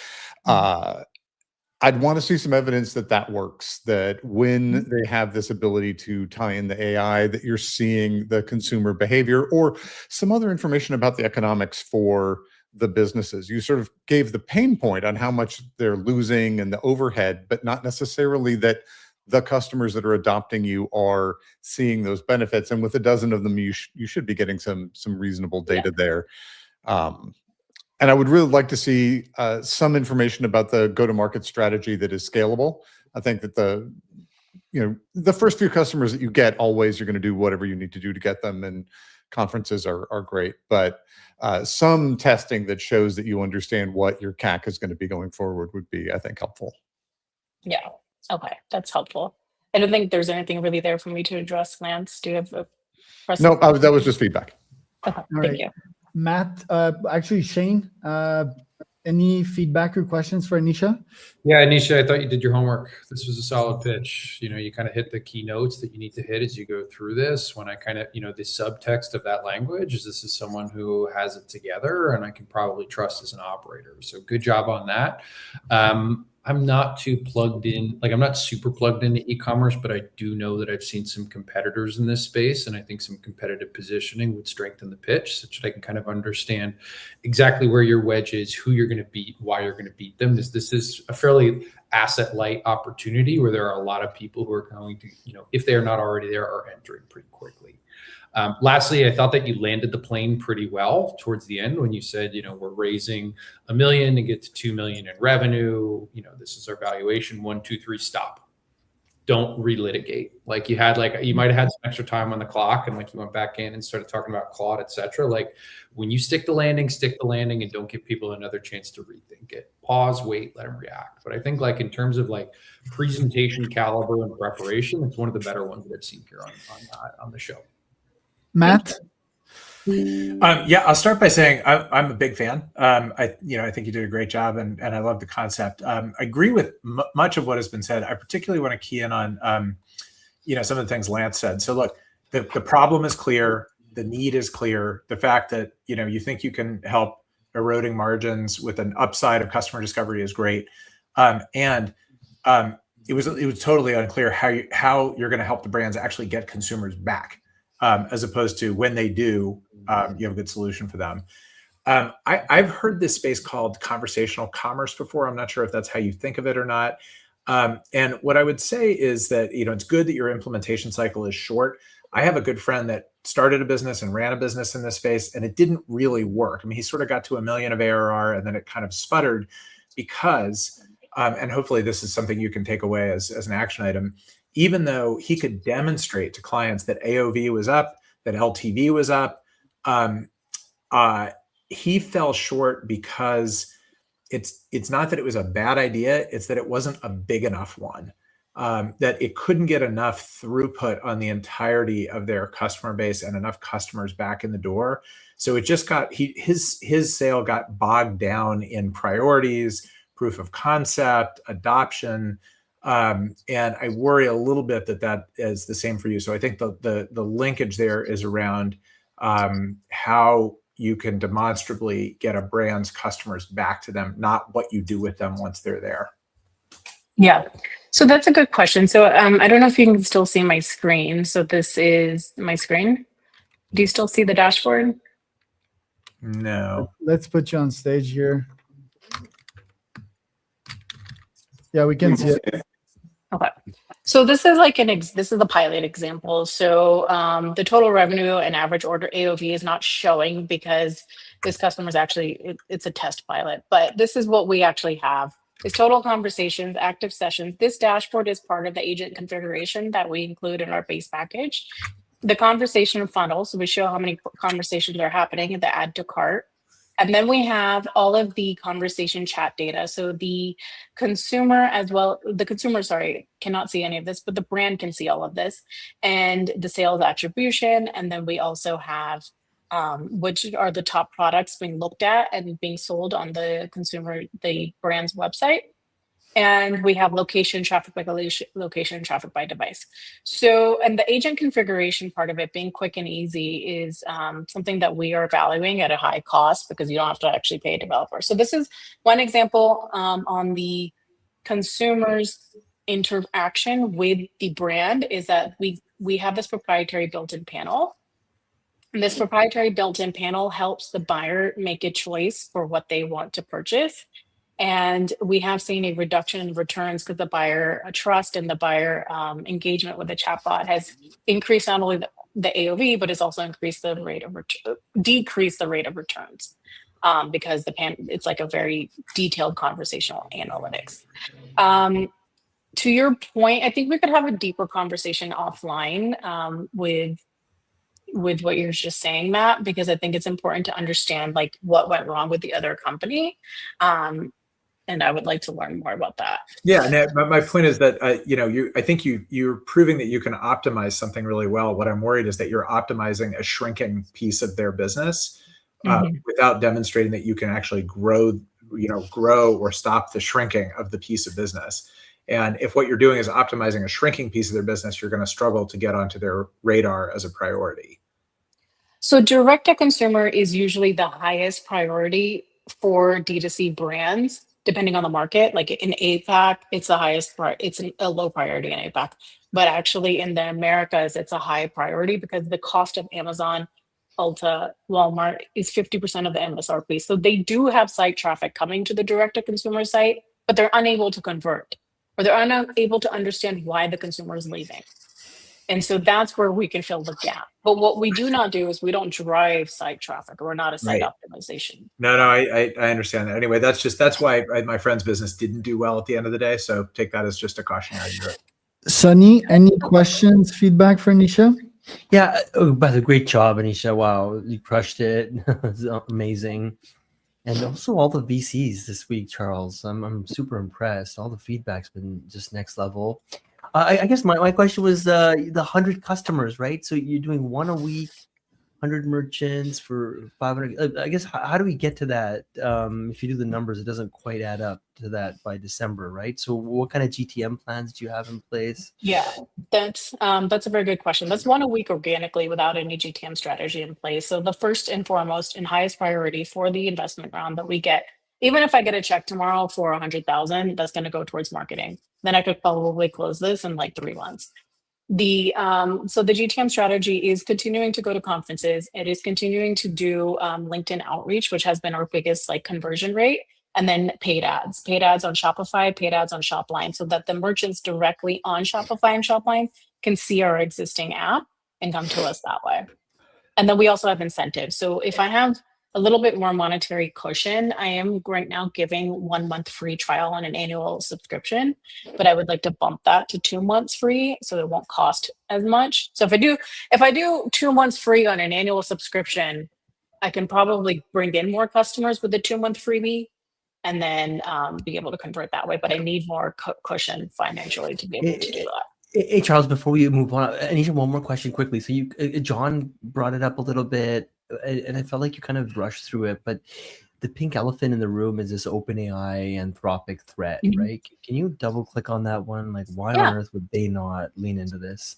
I'd want to see some evidence that works, that when they have this ability to tie in the AI, that you're seeing the consumer behavior or some other information about the economics for the businesses. You sort of gave the pain point on how much they're losing and the overhead, but not necessarily that the customers that are adopting you are seeing those benefits. And with a dozen of them, you should be getting some reasonable data there. And I would really like to see some information about the go-to-market strategy that is scalable. I think that the first few customers that you get, always you're going to do whatever you need to do to get them, and conferences are great. But some testing that shows that you understand what your CAC is going to be going forward would be, I think, helpful. Yeah. Okay, that's helpful. I don't think there's anything really there for me to address. Lance, do you have a No, that was just feedback. Okay, thank you. Matt, actually Shane, any feedback or questions for Anisha? Yeah, Anisha, I thought you did your homework. This was a solid pitch. You kind of hit the key notes that you need to hit as you go through this. When I kind of, the subtext of that language is this is someone who has it together and I can probably trust as an operator. So good job on that. I'm not too plugged in, I'm not super plugged into e-commerce, but I do know that I've seen some competitors in this space, and I think some competitive positioning would strengthen the pitch such that I can kind of understand exactly where your wedge is, who you're going to beat, why you're going to beat them. This is a fairly asset light opportunity where there are a lot of people who are going to, if they are not already there, are entering pretty quickly. Lastly, I thought that you landed the plane pretty well towards the end when you said, we're raising $1 million to get to 2 million in revenue. This is our valuation. 1, 2, 3, stop. Don't relitigate. You might have had some extra time on the clock, and you went back in and started talking about Claude, et cetera. When you stick the landing, and don't give people another chance to rethink it. Pause, wait, let them react. But I think in terms of presentation caliber and preparation, it's one of the better ones that I've seen here on the show. Matt? Yeah, I'll start by saying I'm a big fan. I think you did a great job, and I love the concept. I agree with much of what has been said. I particularly want to key in on, some of the things Lance said. So look, the problem is clear. The need is clear. The fact that, you think you can help eroding margins with an upside of customer discovery is great. And it was totally unclear how you're going to help the brands actually get consumers back, as opposed to when they do, you have a good solution for them. I've heard this space called conversational commerce before. I'm not sure if that's how you think of it or not. And what I would say is that, it's good that your implementation cycle is short. I have a good friend that started a business and ran a business in this space, and it didn't really work. I mean, he sort of got to $1 million of ARR, and then it kind of sputtered because, and hopefully this is something you can take away as an action item, even though he could demonstrate to clients that AOV was up, that LTV was up, he fell short because it's not that it was a bad idea, it's that it wasn't a big enough one. That it couldn't get enough throughput on the entirety of their customer base and enough customers back in the door. So it just got, his sale got bogged down in priorities, proof of concept, adoption. And I worry a little bit that is the same for you. So I think the linkage there is around how you can demonstrably get a brand's customers back to them, not what you do with them once they're there. Yeah, so that's a good question. So I don't know if you can still see my screen. So this is my screen. Do you still see the dashboard? No. Let's put you on stage here. Yeah, we can see it. Okay. So this is like this is the pilot example. So the total revenue and average order AOV is not showing because this customer is actually, it's a test pilot, but this is what we actually have. Is total conversations, active sessions. This dashboard is part of the agent configuration that we include in our base package. The conversation funnel, so we show how many conversations are happening in the add to cart. And then we have all of the conversation chat data. So the consumer cannot see any of this, but the brand can see all of this and the sales attribution. And then we also have which are the top products being looked at and being sold on the brand's website. And we have location traffic by location traffic by device. So, and the agent configuration part of it being quick and easy is something that we are valuing at a high cost because you don't have to actually pay a developer. So this is one example on the consumer's interaction with the brand is that we have this proprietary built-in panel. And this proprietary built-in panel helps the buyer make a choice for what they want to purchase. And we have seen a reduction in returns because the buyer trust and the buyer engagement with the chatbot has increased not only the AOV, but it's also increased the rate of decreased the rate of returns because it's like a very detailed conversational analytics. To your point, I think we could have a deeper conversation offline with what you're just saying, Matt, because I think it's important to understand like what went wrong with the other company. And I would like to learn more about that. Yeah, and my point is that I think you're proving that you can optimize something really well. What I'm worried is that you're optimizing a shrinking piece of their business without demonstrating that you can actually grow or stop the shrinking of the piece of business. And if what you're doing is optimizing a shrinking piece of their business, you're going to struggle to get onto their radar as a priority. So direct to consumer is usually the highest priority for D2C brands, depending on the market. Like in APAC, it's the highest, it's a low priority in APAC. But actually in the Americas, it's a high priority because the cost of Amazon, Ulta, Walmart is 50% of the MSRP. So they do have site traffic coming to the direct to consumer site, but they're unable to convert. Or they're unable to understand why the consumer is leaving. And so that's where we can fill the gap. But what we do not do is we don't drive site traffic. We're not a site optimization. No, I understand that. Anyway, that's why my friend's business didn't do well at the end of the day. So take that as just a cautionary note. Sunny, any questions, feedback for Anisha? Yeah, but a great job, Anisha. Wow, you crushed it. It's amazing. And also all the VCs this week, Charles. I'm super impressed. All the feedback's been just next level. I guess my question was the 100 customers, right? So you're doing one a week, 100 merchants for 500. I guess how do we get to that? If you do the numbers, it doesn't quite add up to that by December, right? So what kind of GTM plans do you have in place? Yeah. That's a very good question. That's one a week organically without any GTM strategy in place. So the first and foremost and highest priority for the investment round that we get, even if I get a check tomorrow for 100,000, that's going to go towards marketing. Then I could probably close this in like 3 months. So the GTM strategy is continuing to go to conferences. It is continuing to do LinkedIn outreach, which has been our biggest like conversion rate, and then paid ads on Shopify, paid ads on Shopline, so that the merchants directly on Shopify and Shopline can see our existing app and come to us that way. And then we also have incentives. So if I have a little bit more monetary cushion, I am right now giving 1 month free trial on an annual subscription, but I would like to bump that to 2 months free so it won't cost as much. So if I do 2 months free on an annual subscription, I can probably bring in more customers with the 2 month freebie and then be able to convert that way. But I need more cushion financially to be able to do that. Hey, Charles, before we move on, I need one more question quickly. So John brought it up a little bit, and I felt like you kind of rushed through it, but the pink elephant in the room is this OpenAI Anthropic threat, right? Can you double click on that one? Like, why on earth would they not lean into this?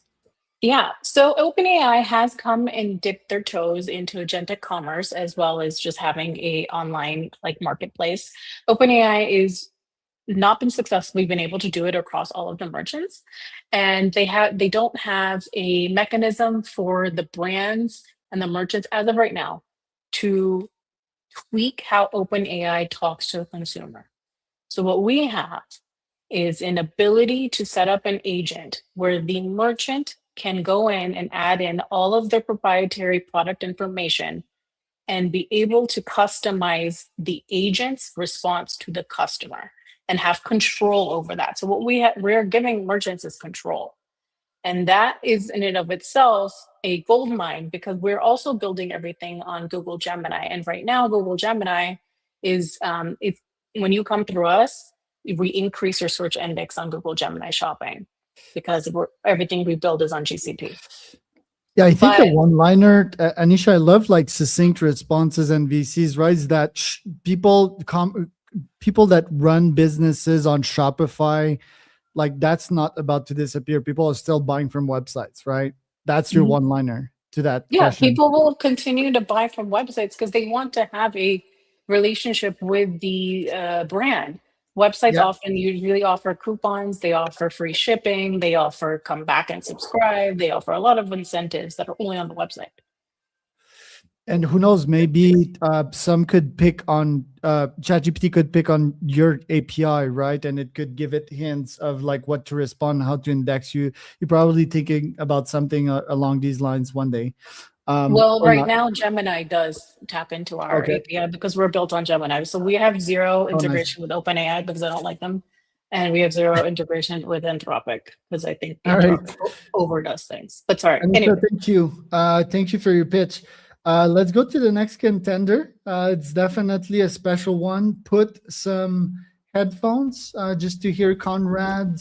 Yeah, so OpenAI has come and dipped their toes into agentic commerce as well as just having a online like marketplace. OpenAI is not been successfully been able to do it across all of the merchants, and they don't have a mechanism for the brands and the merchants as of right now to tweak how OpenAI talks to the consumer. So what we have is an ability to set up an agent where the merchant can go in and add in all of their proprietary product information and be able to customize the agent's response to the customer and have control over that. So what we're giving merchants is control. And that is in and of itself a gold mine because we're also building everything on Google Gemini. And right now, Google Gemini is, when you come through us, we increase your search index on Google Gemini shopping because everything we build is on GCP. Yeah, I think a one-liner, Anisha, I love like succinct responses and VCs, right? Is that people that run businesses on Shopify, like that's not about to disappear. People are still buying from websites, right? That's your one-liner to that question. People will continue to buy from websites because they want to have a relationship with the brand. Websites often usually offer coupons, they offer free shipping, they offer come back and subscribe, they offer a lot of incentives that are only on the website. And who knows, maybe some could pick on, ChatGPT could pick on your API, right? And it could give it hints of like what to respond, how to index you. You're probably thinking about something along these lines one day. Right now, Gemini does tap into our API because we're built on Gemini. So we have zero integration with OpenAI because I don't like them. And we have zero integration with Anthropic because I think Anthropic overdoes things. But sorry. Anyway. Thank you. Thank you for your pitch. Let's go to the next contender. It's definitely a special one. Put some headphones just to hear Conrad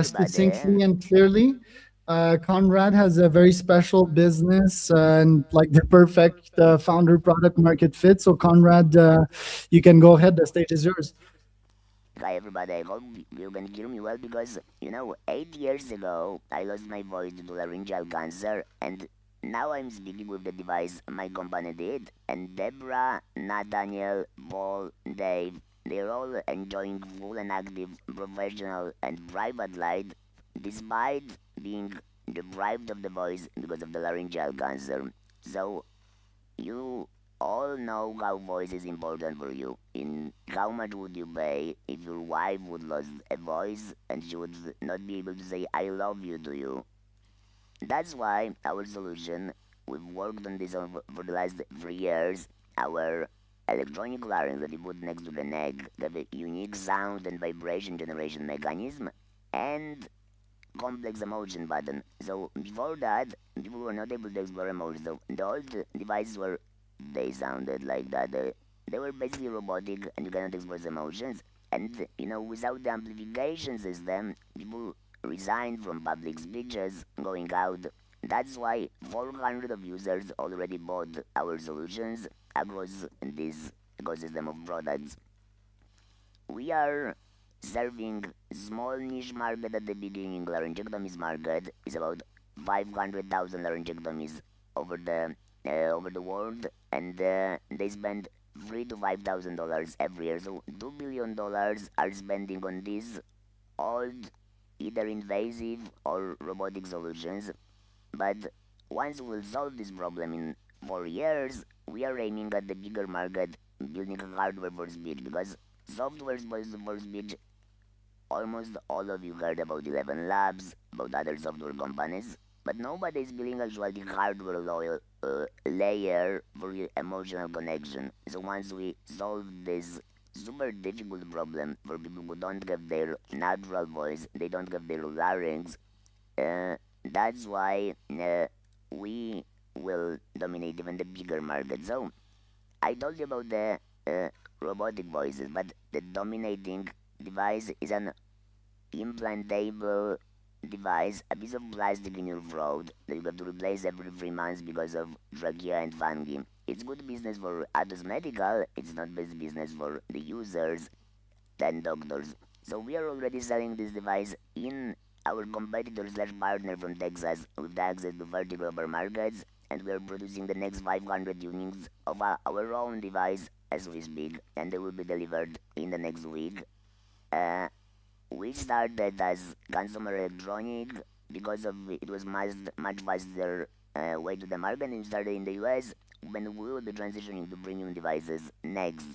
succinctly and clearly. Conrad has a very special business and like the perfect founder product market fit. So Conrad, you can go ahead. The stage is yours. Hi everybody, I hope you can hear me well because, 8 years ago, I lost my voice due to laryngeal cancer and now I'm speaking with the device my company did. And Deborah, Nathaniel, Paul, Dave, they're all enjoying full and active professional and private life despite being deprived of the voice because of the laryngeal cancer. So, you all know how voice is important for you. In how much would you pay if your wife would lose a voice and she would not be able to say I love you to you? That's why our solution, we've worked on this for the last 3 years. Our electronic larynx that we put next to the neck have a unique sound and vibration generation mechanism and complex emotion button. So before that, people were not able to explore emotions. So the old devices they sounded like that. They were basically robotic and you cannot express emotions. And, without the amplification system, people resigned from public speeches going out. That's why 400 of users already bought our solutions across this ecosystem of products. We are serving small niche market at the beginning. Laryngectomies market is about 500,000 laryngectomies over the world, and they spend $3,000 to $5,000 every year. So $2 billion are spending on these old, either invasive or robotic solutions. But once we'll solve this problem in 4 years, we are aiming at the bigger market, building hardware for speech, because software for speech, almost all of you heard about 11 Labs, about other software companies, but nobody is building actually the hardware layer for emotional connection. So once we solve this super difficult problem for people who don't have their natural voice, they don't have their larynx, that's why we will dominate even the bigger market. So I told you about the robotic voices, but the dominating device is an implantable device, a piece of plastic in your throat that you have to replace every 3 months because of trachea and fungi. It's good business for Atos Medical, it's not best business for the users and doctors. So we are already selling this device in our competitor slash partner from Texas with access to 30 global markets, and we are producing the next 500 units of our own device as we speak, and they will be delivered in the next week. We started as consumer electronic because of it was much faster way to the market, and we started in the US when we will be transitioning to premium devices next.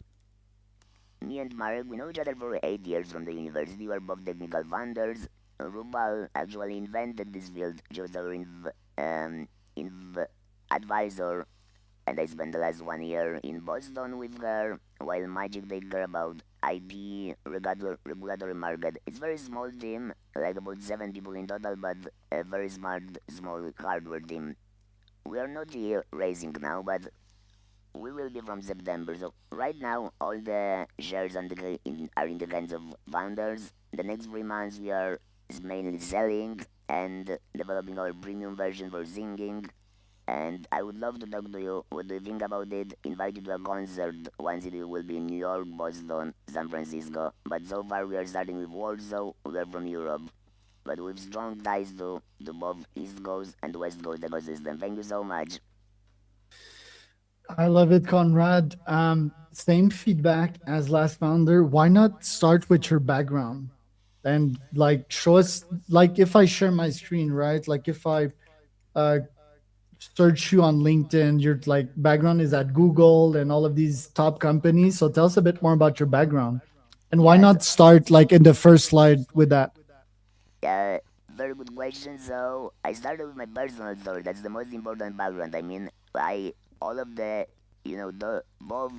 Me and Marek, we know each other for 8 years from the university. We are both technical founders. Rupal actually invented this field. She was our advisor, and I spent the last 1 year in Boston with her, while Magic take care about IP, regulatory market. It's a very small team, like about 7 people in total, but a very smart, small hardware team. We are not here racing now, but we will be from September. So right now, all the shares are in the hands of founders. The next 3 months, we are mainly selling and developing our premium version for singing. And I would love to talk to you. What do you think about it? Invite you to a concert once it will be in New York, Boston, San Francisco. But so far, we are starting with Warsaw. We are from Europe, but with strong ties to both East Coast and West Coast ecosystem. Thank you so much. I love it, Conrad. Same feedback as last founder. Why not start with your background and like show us, like if I share my screen, right? Like if I uh, search you on LinkedIn, your like background is at Google and all of these top companies. So tell us a bit more about your background, and why not start like in the first slide with that? Very good question. So I started with my personal story. That's the most important background. I mean, all of the the both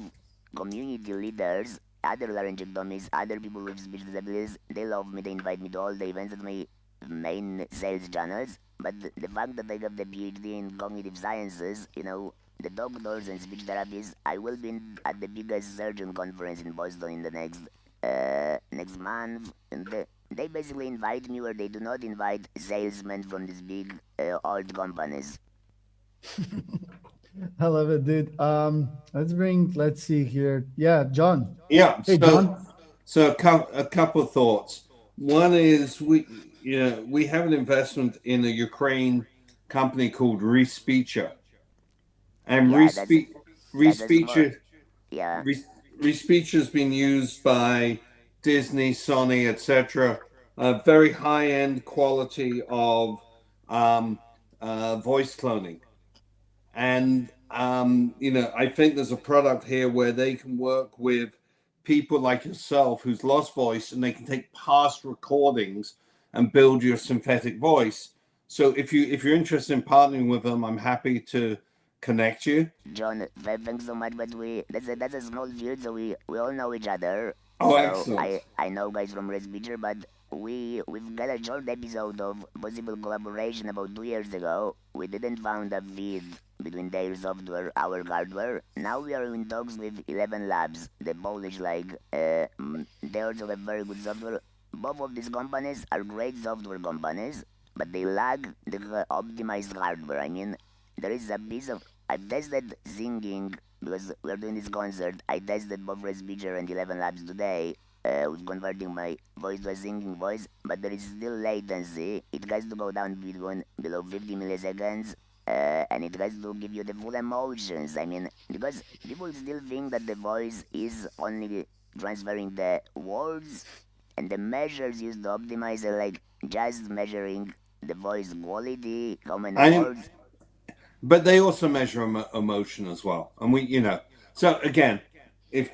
community leaders, other laryngectomists, other people with speech disabilities, they love me. They invite me to all the events at my main sales channels. But the fact that I got the PhD in cognitive sciences, the doctors and speech therapists, I will be at the biggest surgeon conference in Boston in the next month, and they basically invite me where they do not invite salesmen from these big old companies. I love it, dude. Let's see here. Yeah, John. Yeah. Hey, John. So a couple of thoughts. One is we have an investment in a Ukraine company called Respeecher, and Respeecher has been used by Disney, Sony, etc. Very high end quality of voice cloning, and I think there's a product here where they can work with people like yourself who's lost voice, and they can take past recordings and build your synthetic voice. So if you're interested in partnering with them, I'm happy to connect you. John, thanks so much, but that's a small field, so we all know each other. Oh, so excellent. I know guys from Respeecher, but we've got a short episode of possible collaboration about 2 years ago. We didn't found a feed between their software, our hardware. Now we are in talks with 11 Labs, the Polish they also have very good software. Both of these companies are great software companies, but they lack the optimized hardware. I mean, there is a piece of I've tested singing because we're doing this concert. I tested both Respeecher and 11 Labs today, with converting my voice to a singing voice, but there is still latency. It has to go down below 50 milliseconds, and it has to give you the full emotions. I mean, because people still think that the voice is only transferring the words, and the measures used to optimize are like just measuring the voice quality, how many words. But they also measure emotion as well, and So again, if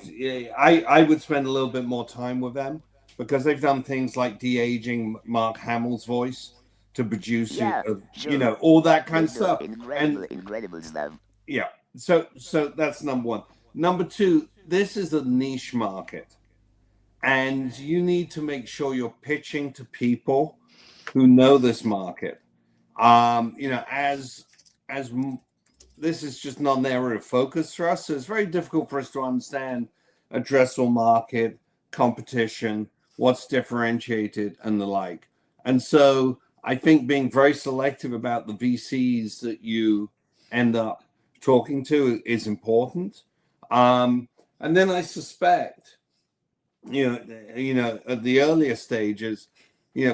I would spend a little bit more time with them because they've done things like de-aging Mark Hamill's voice to produce all that kind of stuff. Incredible stuff. Yeah. So that's number one. Number two, this is a niche market, and you need to make sure you're pitching to people who know this market. As this is just not an area of focus for us, so it's very difficult for us to understand addressable market, competition, what's differentiated, and the like. And so I think being very selective about the VCs that you end up talking to is important. And then I suspect, at the earlier stages,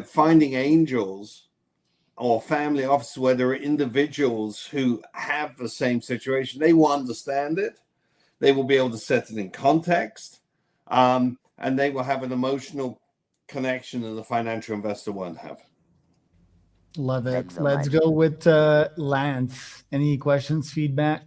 finding angels or family offices where there are individuals who have the same situation. They will understand it. They will be able to set it in context, and they will have an emotional connection that the financial investor won't have. Love it. Let's go with Lance. Any questions, feedback?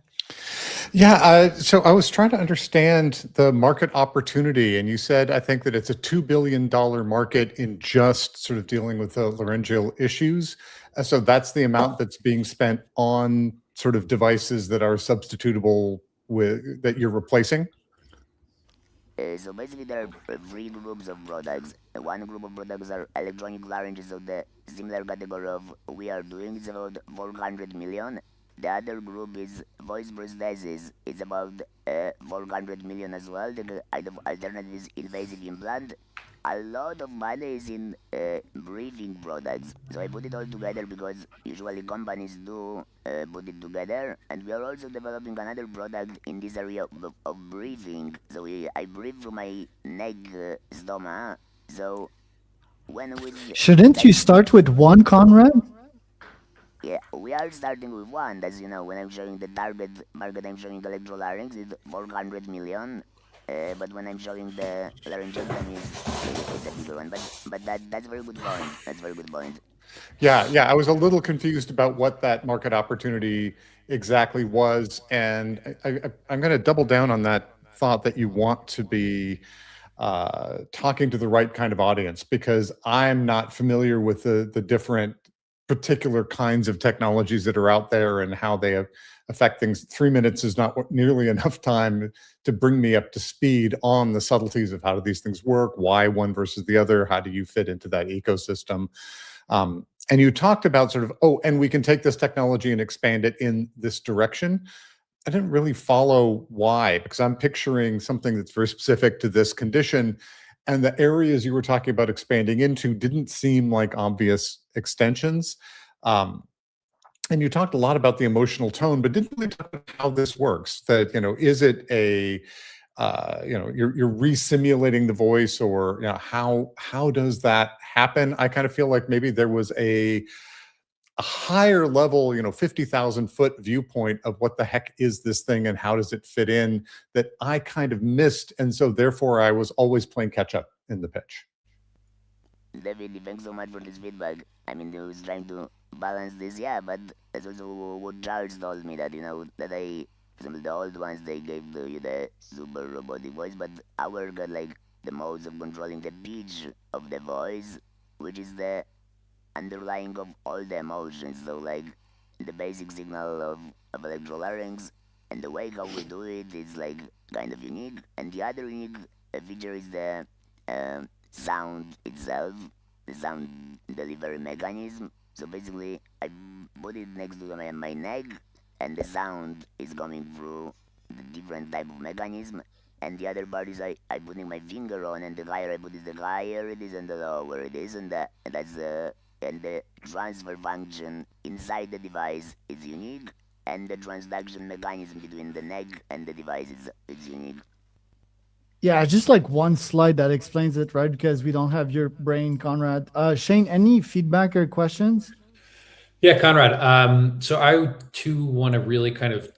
Yeah, so I was trying to understand the market opportunity, and you said, I think that it's a $2 billion market in just sort of dealing with the laryngeal issues. So that's the amount that's being spent on sort of devices that are substitutable with that you're replacing? So basically, there are three groups of products. One group of products are electronic larynges of the similar category of we are doing. It's about 400 million. The other group is voice prosthesis. It's about 400 million as well. The alternative is invasive implant. A lot of money is in breathing products. So I put it all together because usually companies do put it together. And we are also developing another product in this area of breathing. So I breathe through my neck, stomach. So when we... Shouldn't you start with one, Conrad? Yeah, we are starting with one. As you know, when I'm showing the target market, I'm showing electrolarynx, it's 400 million. But when I'm showing the laryngectomy, it's a bigger one. But that's a very good point. That's a very good point. Yeah. I was a little confused about what that market opportunity exactly was. And I'm going to double down on that thought that you want to be talking to the right kind of audience, because I'm not familiar with the different particular kinds of technologies that are out there and how they affect things. 3 minutes is not nearly enough time to bring me up to speed on the subtleties of how do these things work, why one versus the other, how do you fit into that ecosystem. And you talked about sort of, and we can take this technology and expand it in this direction. I didn't really follow why, because I'm picturing something that's very specific to this condition. And the areas you were talking about expanding into didn't seem like obvious extensions. And you talked a lot about the emotional tone, but didn't really talk about how this works. That, is it a, you're re-simulating the voice, or how does that happen? I kind of feel like maybe there was a higher level, 50,000 foot viewpoint of what the heck is this thing and how does it fit in that I kind of missed. And so therefore I was always playing catch up in the pitch. David, thanks so much for this feedback. I mean, I was trying to balance this, but that's also what Charles told me, that, that for example, the old ones, they gave you the super robotic voice, but our got like the modes of controlling the pitch of the voice, which is the underlying of all the emotions. So like the basic signal of electrolarynx and the way how we do it is like kind of unique. And the other unique feature is the sound itself, the sound delivery mechanism. So basically I put it next to my neck, and the sound is coming through the different type of mechanism. And the other part is I putting my finger on, and the higher I put it, the higher it is, and the lower it is, and that's and the transfer function inside the device is unique, and the transduction mechanism between the neck and the device is unique. Yeah, just like one slide that explains it, right? Because we don't have your brain, Conrad. Shane, any feedback or questions? Yeah, Conrad. So I too want to really kind of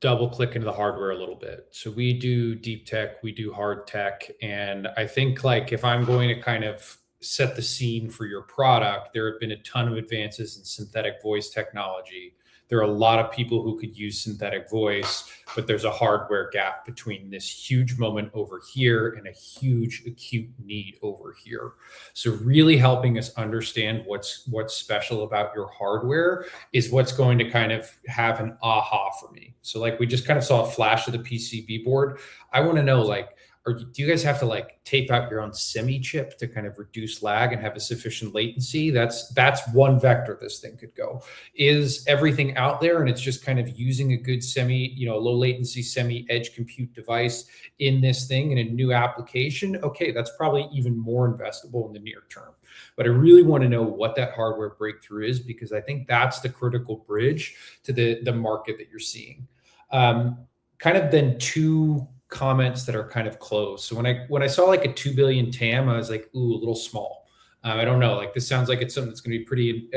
double click into the hardware a little bit. So we do deep tech, we do hard tech. And I think like if I'm going to kind of set the scene for your product, there have been a ton of advances in synthetic voice technology. There are a lot of people who could use synthetic voice, but there's a hardware gap between this huge moment over here and a huge acute need over here. So really helping us understand what's special about your hardware is what's going to kind of have an aha for me. So like we just kind of saw a flash of the PCB board. I want to know like, or do you guys have to like tape out your own semi chip to kind of reduce lag and have a sufficient latency? That's one vector this thing could go. Is everything out there and it's just kind of using a good semi, low latency semi edge compute device in this thing in a new application? Okay, that's probably even more investable in the near term. But I really want to know what that hardware breakthrough is, because I think that's the critical bridge to the market that you're seeing. Kind of then two comments that are kind of close. So when I saw like a 2 billion TAM, I was like, ooh, a little small. I don't know. Like this sounds like it's something that's going to be pretty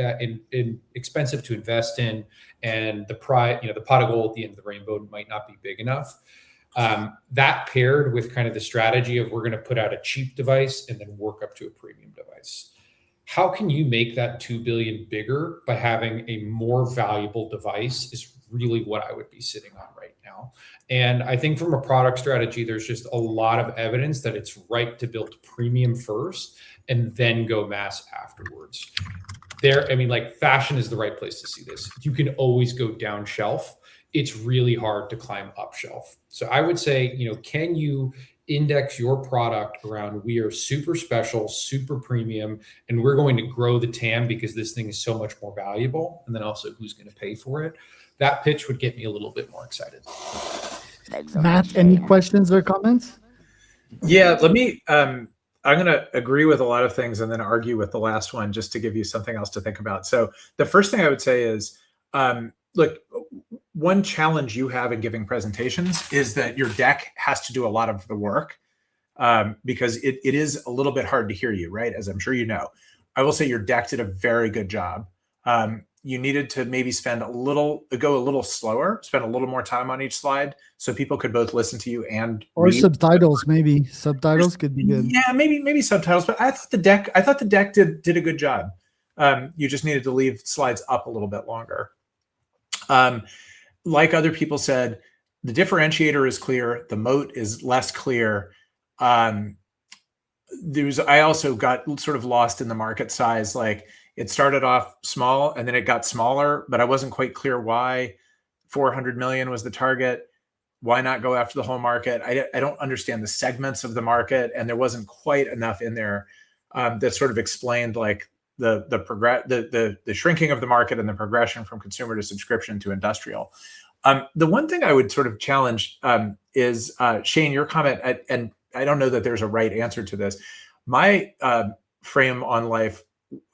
expensive to invest in, and the pot of gold at the end of the rainbow might not be big enough. That paired with kind of the strategy of we're going to put out a cheap device and then work up to a premium device. How can you make that 2 billion bigger by having a more valuable device is really what I would be sitting on right now. And I think from a product strategy, there's just a lot of evidence that it's right to build premium first and then go mass afterwards. Like fashion is the right place to see this. You can always go down shelf. It's really hard to climb up shelf. So I would say, can you index your product around we are super special, super premium, and we're going to grow the TAM because this thing is so much more valuable, and then also who's going to pay for it? That pitch would get me a little bit more excited. Matt, any questions or comments? Yeah, let me, I'm going to agree with a lot of things and then argue with the last one just to give you something else to think about. So the first thing I would say is, look, one challenge you have in giving presentations is that your deck has to do a lot of the work because it is a little bit hard to hear you, right? As I'm sure you know. I will say your deck did a very good job. You needed to maybe go a little slower, spend a little more time on each slide so people could both listen to you and read. Subtitles, maybe. Subtitles could be good. Yeah, maybe subtitles, but I thought the deck did a good job. You just needed to leave slides up a little bit longer. Like other people said, the differentiator is clear, the moat is less clear. I also got sort of lost in the market size. Like it started off small and then it got smaller, but I wasn't quite clear why 400 million was the target. Why not go after the whole market? I don't understand the segments of the market, and there wasn't quite enough in there that sort of explained like the shrinking of the market and the progression from consumer to subscription to industrial. The one thing I would sort of challenge is Shane, your comment, and I don't know that there's a right answer to this. My frame on life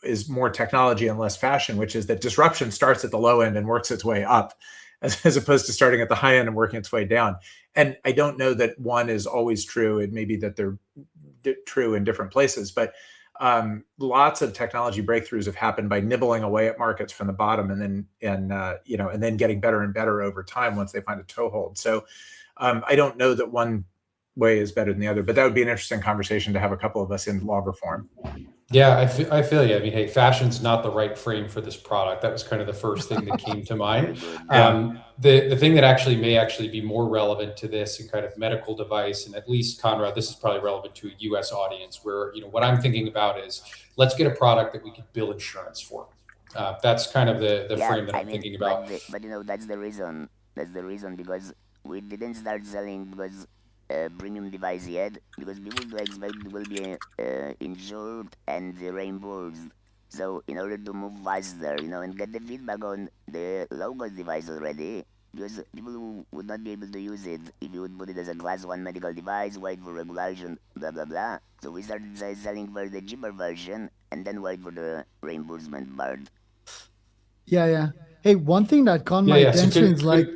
is more technology and less fashion, which is that disruption starts at the low end and works its way up, as opposed to starting at the high end and working its way down. And I don't know that one is always true. It may be that they're true in different places, but lots of technology breakthroughs have happened by nibbling away at markets from the bottom and then getting better and better over time once they find a toehold. So I don't know that one way is better than the other, but that would be an interesting conversation to have a couple of us in longer form. Yeah, I feel you. I mean, hey, fashion's not the right frame for this product. That was kind of the first thing that came to mind. The thing that may be more relevant to this and kind of medical device, and at least Conrad, this is probably relevant to a US audience where, what I'm thinking about is let's get a product that we could bill insurance for. That's kind of the frame that I'm thinking about. But that's the reason. That's the reason because we didn't start selling because premium device yet, because people expect will be insured and reimbursed. So in order to move faster, and get the feedback on the low-cost device already, because people would not be able to use it if you would put it as a class 1 medical device, wait for regulation, blah blah blah. So we started selling for the cheaper version and then wait for the reimbursement part. Yeah. Hey, one thing that caught my attention is like,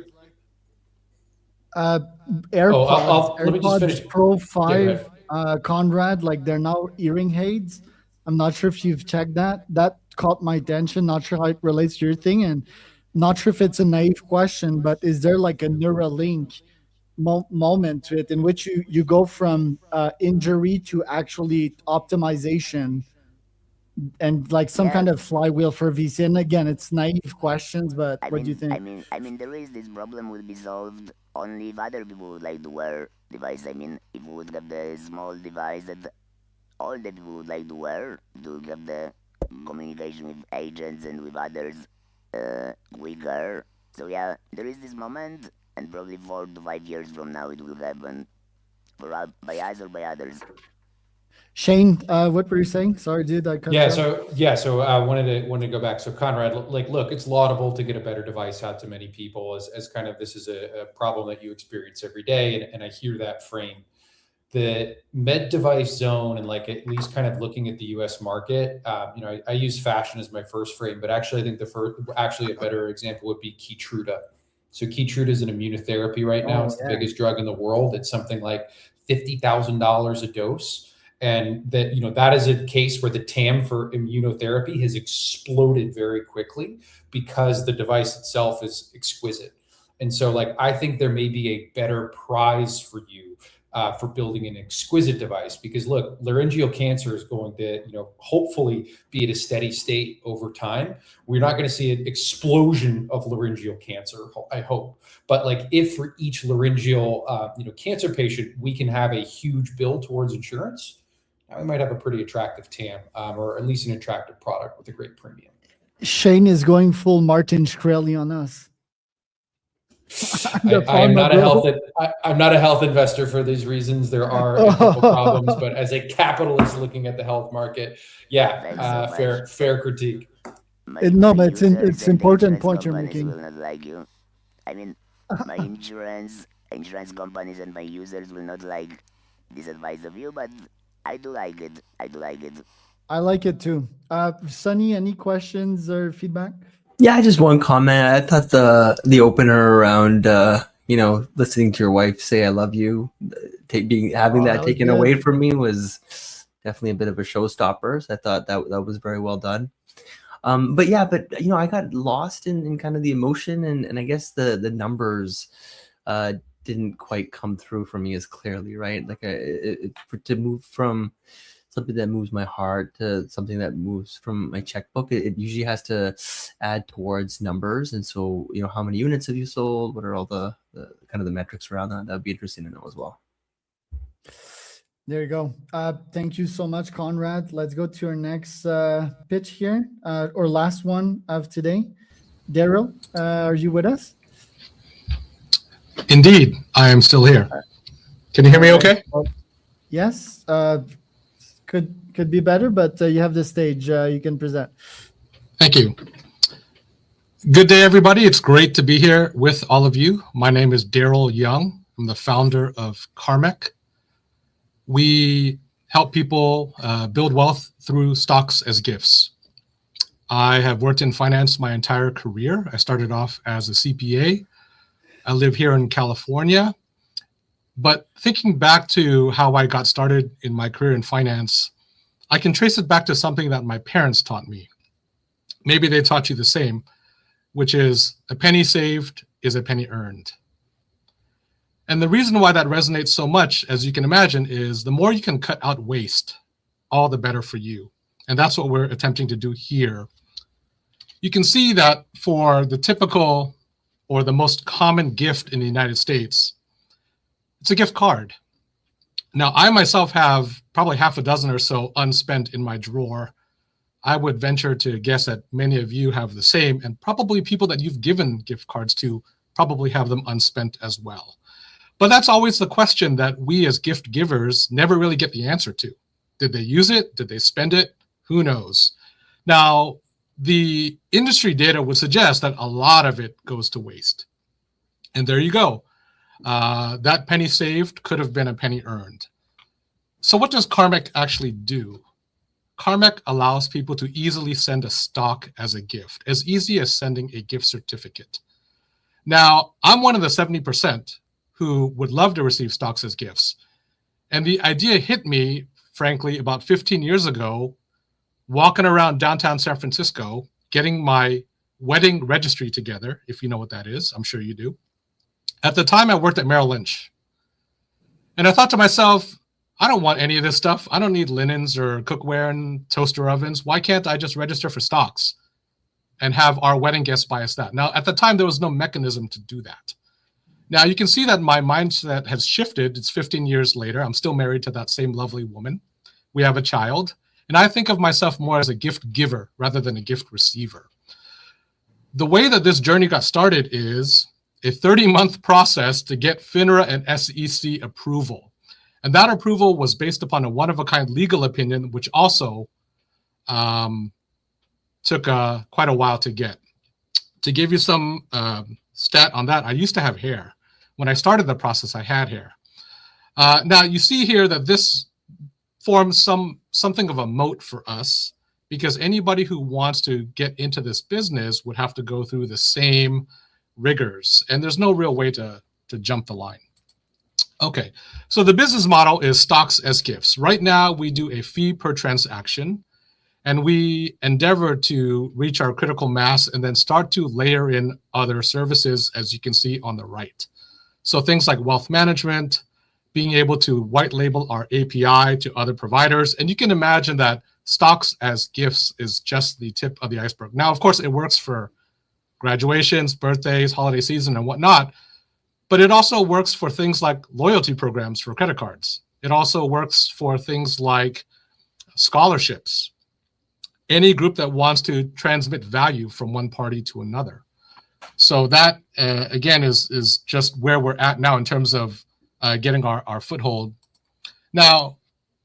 AirPods, let me just AirPods finish. Pro Yeah, 5, Conrad, like they're now earring aids. I'm not sure if you've checked that. That caught my attention. Not sure how it relates to your thing, and not sure if it's a naive question, but is there like a Neuralink moment to it in which you go from injury to actually optimization and like some Yeah. kind of flywheel for VC? And again, it's naive questions, but what do you think? I mean, there is this problem will be solved only if other people would like to wear device. I mean, if we would have the small device that all the people would like to wear to have the communication with agents and with others quicker. So yeah, there is this moment, and probably 4 to 5 years from now it will happen by us or by others. Shane, what were you saying? Sorry, dude, I cut you off. So I wanted to go back. So Conrad, like, look, it's laudable to get a better device out to many people as kind of this is a problem that you experience every day, and I hear that frame. The med device zone, and like at least kind of looking at the U.S. market, I use fashion as my first frame, but actually I think a better example would be Keytruda. So Keytruda is an immunotherapy right now. It's the biggest drug in the world. It's something like $50,000 a dose. And that is a case where the TAM for immunotherapy has exploded very quickly because the device itself is exquisite. And so like, I think there may be a better prize for you for building an exquisite device, because look, laryngeal cancer is going to, hopefully be at a steady state over time. We're not going to see an explosion of laryngeal cancer, I hope. But like, if for each laryngeal, cancer patient, we can have a huge bill towards insurance, now we might have a pretty attractive TAM, or at least an attractive product with a great premium. Shane is going full Martin Shkreli on us. I'm not a health investor for these reasons. There are a couple problems, but as a capitalist looking at the health market, fair critique. But it's important point you're making. will not like you. I mean, my insurance companies and my users will not like this advice of you, but I do like it. I like it too. Sunny, any questions or feedback? Yeah, just one comment. I thought the opener around listening to your wife say "I love you," having that taken away from me was definitely a bit of a showstopper. So I thought that was very well done. But I got lost in kind of the emotion, and I guess the numbers didn't quite come through for me as clearly, right? Like to move from something that moves my heart to something that moves from my checkbook, it usually has to add towards numbers. And so, how many units have you sold? What are all the kind of the metrics around that? That'd be interesting to know as well. There you go. Thank you so much, Conrad. Let's go to our next pitch here, or last one of today. Daryl, are you with us? Indeed, I am still here. Can you hear me okay? Yes. Could be better, but you have the stage. You can present. Thank you. Good day, everybody. It's great to be here with all of you. My name is Daryl Young. I'm the founder of Carmec. We help people build wealth through stocks as gifts. I have worked in finance my entire career. I started off as a CPA. I live here in California. But thinking back to how I got started in my career in finance, I can trace it back to something that my parents taught me. Maybe they taught you the same, which is a penny saved is a penny earned. And the reason why that resonates so much, as you can imagine, is the more you can cut out waste, all the better for you. And that's what we're attempting to do here. You can see that for the typical or the most common gift in the United States, it's a gift card. Now, I myself have probably half a dozen or so unspent in my drawer. I would venture to guess that many of you have the same, and probably people that you've given gift cards to probably have them unspent as well. But that's always the question that we as gift givers never really get the answer to. Did they use it? Did they spend it? Who knows? Now, the industry data would suggest that a lot of it goes to waste. And there you go. That penny saved could have been a penny earned. So what does Carmec actually do? Carmec allows people to easily send a stock as a gift, as easy as sending a gift certificate. Now, I'm one of the 70% who would love to receive stocks as gifts. And the idea hit me, frankly, about 15 years ago, walking around downtown San Francisco, getting my wedding registry together, if you know what that is. I'm sure you do. At the time, I worked at Merrill Lynch. And I thought to myself, I don't want any of this stuff. I don't need linens or cookware and toaster ovens. Why can't I just register for stocks and have our wedding guests buy us that? Now, at the time, there was no mechanism to do that. Now, you can see that my mindset has shifted. It's 15 years later. I'm still married to that same lovely woman. We have a child. And I think of myself more as a gift giver rather than a gift receiver. The way that this journey got started is a 30-month process to get FINRA and SEC approval. And that approval was based upon a one-of-a-kind legal opinion, which also took quite a while to get. To give you some stat on that, I used to have hair. When I started the process, I had hair. Now, you see here that this forms something of a moat for us, because anybody who wants to get into this business would have to go through the same rigors, and there's no real way to jump the line. Okay, so the business model is stocks as gifts. Right now, we do a fee per transaction, and we endeavor to reach our critical mass and then start to layer in other services, as you can see on the right. So things like wealth management, being able to white label our API to other providers. And you can imagine that stocks as gifts is just the tip of the iceberg. Now, of course, it works for graduations, birthdays, holiday season, and whatnot, but it also works for things like loyalty programs for credit cards. It also works for things like scholarships, any group that wants to transmit value from one party to another. So that, again, is just where we're at now in terms of getting our foothold. Now,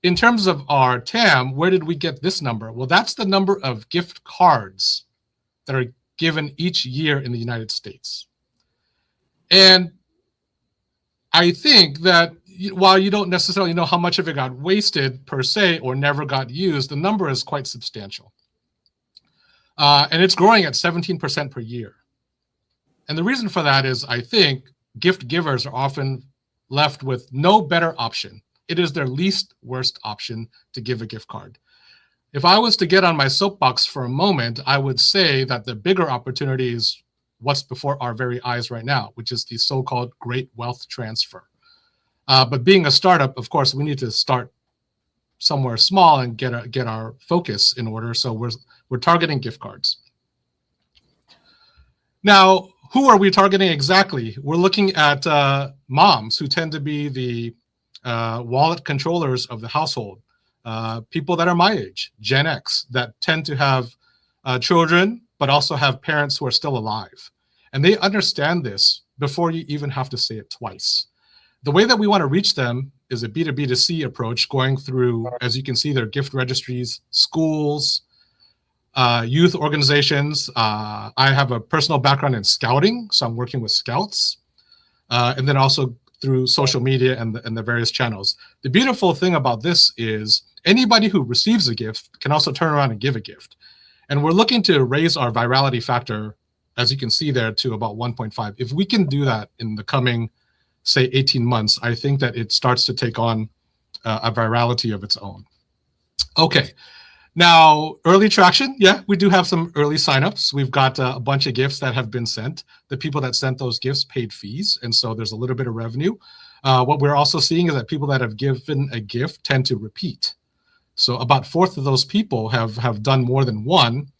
in terms of our TAM, where did we get this number? Well, that's the number of gift cards that are given each year in the United States. And I think that while you don't necessarily know how much of it got wasted per se or never got used, the number is quite substantial. And it's growing at 17% per year. And the reason for that is, I think gift givers are often left with no better option. It is their least worst option to give a gift card. If I was to get on my soapbox for a moment, I would say that the bigger opportunity is what's before our very eyes right now, which is the so-called great wealth transfer. But being a startup, of course, we need to start somewhere small and get our focus in order. So we're targeting gift cards. Now, who are we targeting exactly? We're looking at moms who tend to be the wallet controllers of the household, people that are my age, Gen X, that tend to have children, but also have parents who are still alive. And they understand this before you even have to say it twice. The way that we want to reach them is a B2B2C approach, going through, as you can see, their gift registries, schools, youth organizations. I have a personal background in scouting, so I'm working with scouts, and then also through social media and the various channels. The beautiful thing about this is anybody who receives a gift can also turn around and give a gift. And we're looking to raise our virality factor, as you can see there, to about 1.5. If we can do that in the coming, say, 18 months, I think that it starts to take on a virality of its own. Okay. Now, early traction, yeah, we do have some early signups. We've got a bunch of gifts that have been sent. The people that sent those gifts paid fees, and so there's a little bit of revenue. What we're also seeing is that people that have given a gift tend to repeat. So about a fourth of those people have done more than one.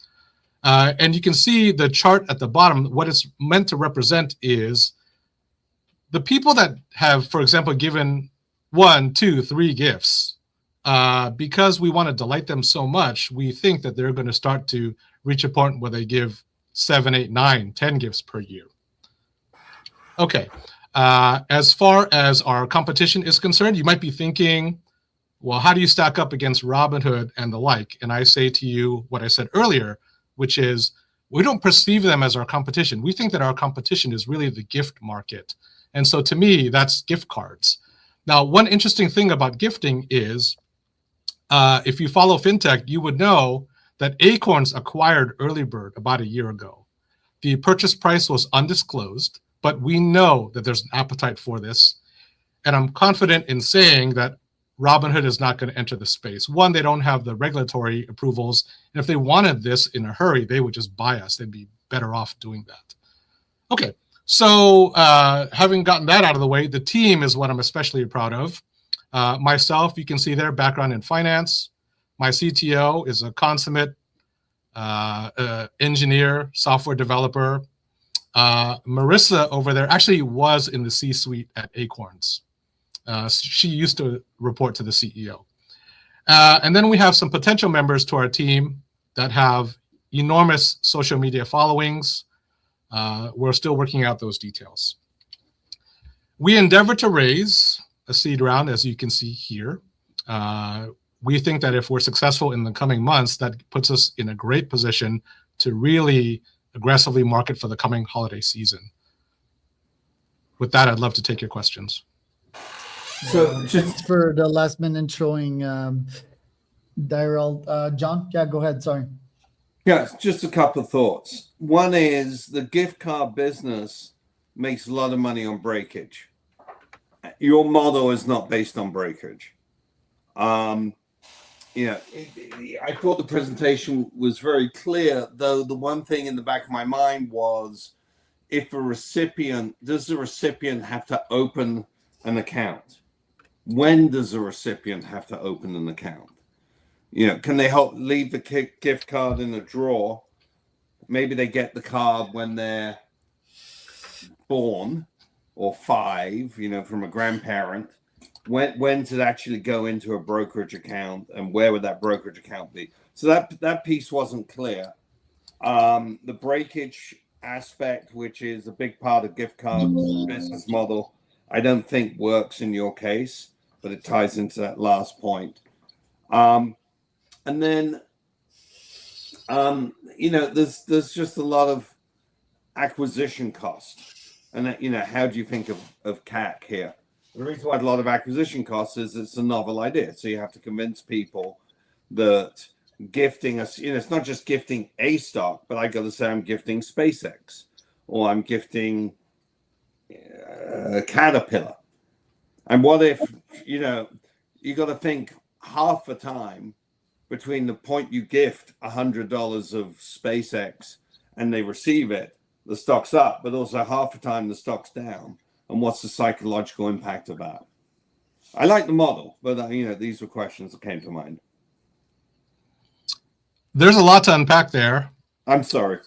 And you can see the chart at the bottom. What it's meant to represent is the people that have, for example, given 1, 2, 3 gifts. Because we want to delight them so much, we think that they're going to start to reach a point where they give 7, 8, 9, 10 gifts per year. Okay. As far as our competition is concerned, you might be thinking, well, how do you stack up against Robinhood and the like? And I say to you what I said earlier, which is we don't perceive them as our competition. We think that our competition is really the gift market. And so to me, that's gift cards. Now, one interesting thing about gifting is, if you follow fintech, you would know that Acorns acquired Early Bird about a year ago. The purchase price was undisclosed, but we know that there's an appetite for this. And I'm confident in saying that Robinhood is not going to enter the space. One, they don't have the regulatory approvals. And if they wanted this in a hurry, they would just buy us. They'd be better off doing that. Okay, so having gotten that out of the way, the team is what I'm especially proud of. Myself, you can see their background in finance. My CTO is a consummate engineer, software developer. Marissa over there actually was in the C-suite at Acorns. She used to report to the CEO. And then we have some potential members to our team that have enormous social media followings. We're still working out those details. We endeavor to raise a seed round, as you can see here. We think that if we're successful in the coming months, that puts us in a great position to really aggressively market for the coming holiday season. With that, I'd love to take your questions. So just for the last minute showing, Daryl, John, yeah, go ahead. Sorry. Yeah, just a couple of thoughts. One is the gift card business makes a lot of money on breakage. Your model is not based on breakage. Yeah, I thought the presentation was very clear, though the one thing in the back of my mind was, if a recipient, does the recipient have to open an account? When does the recipient have to open an account? You know, can they help leave the gift card in a drawer? Maybe they get the card when they're born or 5, you know, from a grandparent. When does it actually go into a brokerage account, and where would that brokerage account be? So that piece wasn't clear. The breakage aspect, which is a big part of gift card business model, I don't think works in your case, but it ties into that last point. And then, you know, there's just a lot of acquisition cost, and that, you know, how do you think of CAC here? The reason why a lot of acquisition costs is it's a novel idea. So you have to convince people that gifting us, you know, it's not just gifting a stock, but I got to say I'm gifting SpaceX, or I'm gifting Caterpillar. And what if, you know, you got to think half the time between the point you gift $100 of SpaceX and they receive it, the stock's up, but also half the time the stock's down. And what's the psychological impact of that? I like the model, but you know, these were questions that came to mind. There's a lot to unpack there. I'm sorry.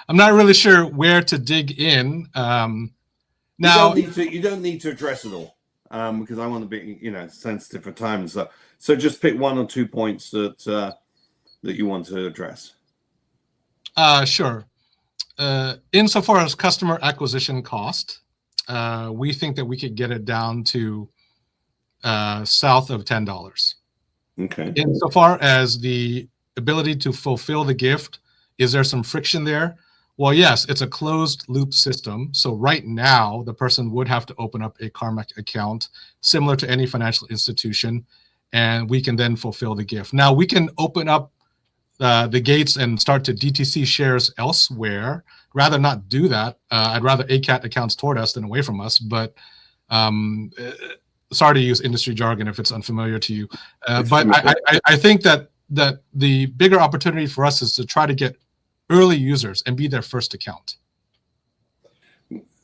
I'm not really sure where to dig in. Now, you don't need to address it all, because I want to be, you know, sensitive for time and stuff. So just pick 1 or 2 points that you want to address. Sure. Insofar as customer acquisition cost, we think that we could get it down to south of $10. Okay. Insofar as the ability to fulfill the gift, is there some friction there? Well, yes, it's a closed loop system. So right now, the person would have to open up a Carmack account similar to any financial institution, and we can then fulfill the gift. Now, we can open up the gates and start to DTC shares elsewhere. Rather not do that. I'd rather ACAT accounts toward us than away from us, but sorry to use industry jargon if it's unfamiliar to you. But I think that the bigger opportunity for us is to try to get early users and be their first account.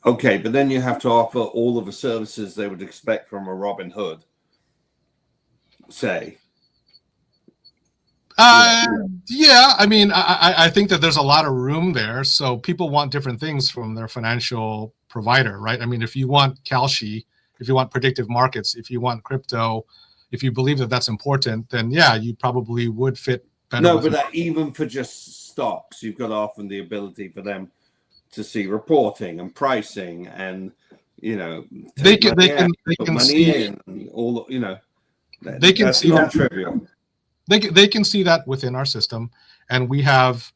Okay, but then you have to offer all of the services they would expect from a Robinhood, say. Yeah, I mean, I think that there's a lot of room there. So people want different things from their financial provider, right? I mean, if you want Kalshi, if you want predictive markets, if you want crypto, if you believe that that's important, then yeah, you probably would fit better. No, but even for just stocks, you've got often the ability for them to see reporting and pricing, and you know, they can see in and all, you know, they can see not trivial. They can see that within our system, and we have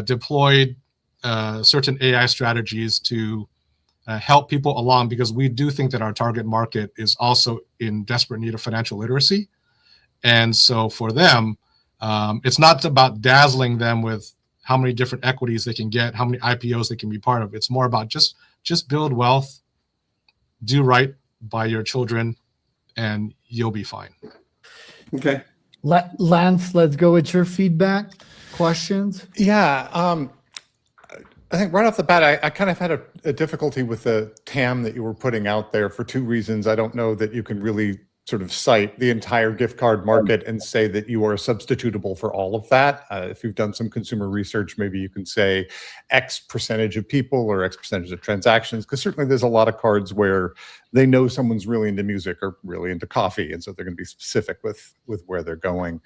deployed certain AI strategies to help people along, because we do think that our target market is also in desperate need of financial literacy. And so for them, it's not about dazzling them with how many different equities they can get, how many IPOs they can be part of. It's more about just just build wealth, do right by your children, and you'll be fine. Okay. Lance, let's go with your feedback, questions. Yeah. I think right off the bat, I kind of had a difficulty with the TAM that you were putting out there for two reasons. I don't know that you can really sort of cite the entire gift card market and say that you are substitutable for all of that. If you've done some consumer research, maybe you can say X percentage of people or X percentage of transactions, because certainly there's a lot of cards where they know someone's really into music or really into coffee, and so they're going to be specific with where they're going.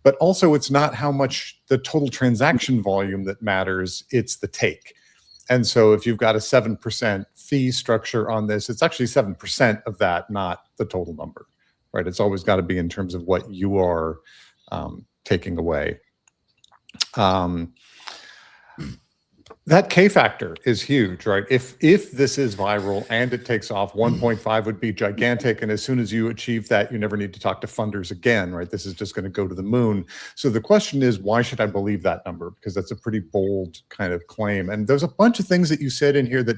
But also, it's not how much the total transaction volume that matters, it's the take. And so if you've got a 7% fee structure on this, it's actually 7% of that, not the total number, right? It's always got to be in terms of what you are taking away. That K factor is huge, right? If this is viral and it takes off, 1.5 would be gigantic. And as soon as you achieve that, you never need to talk to funders again, right? This is just going to go to the moon. So the question is, why should I believe that number? Because that's a pretty bold kind of claim. And there's a bunch of things that you said in here that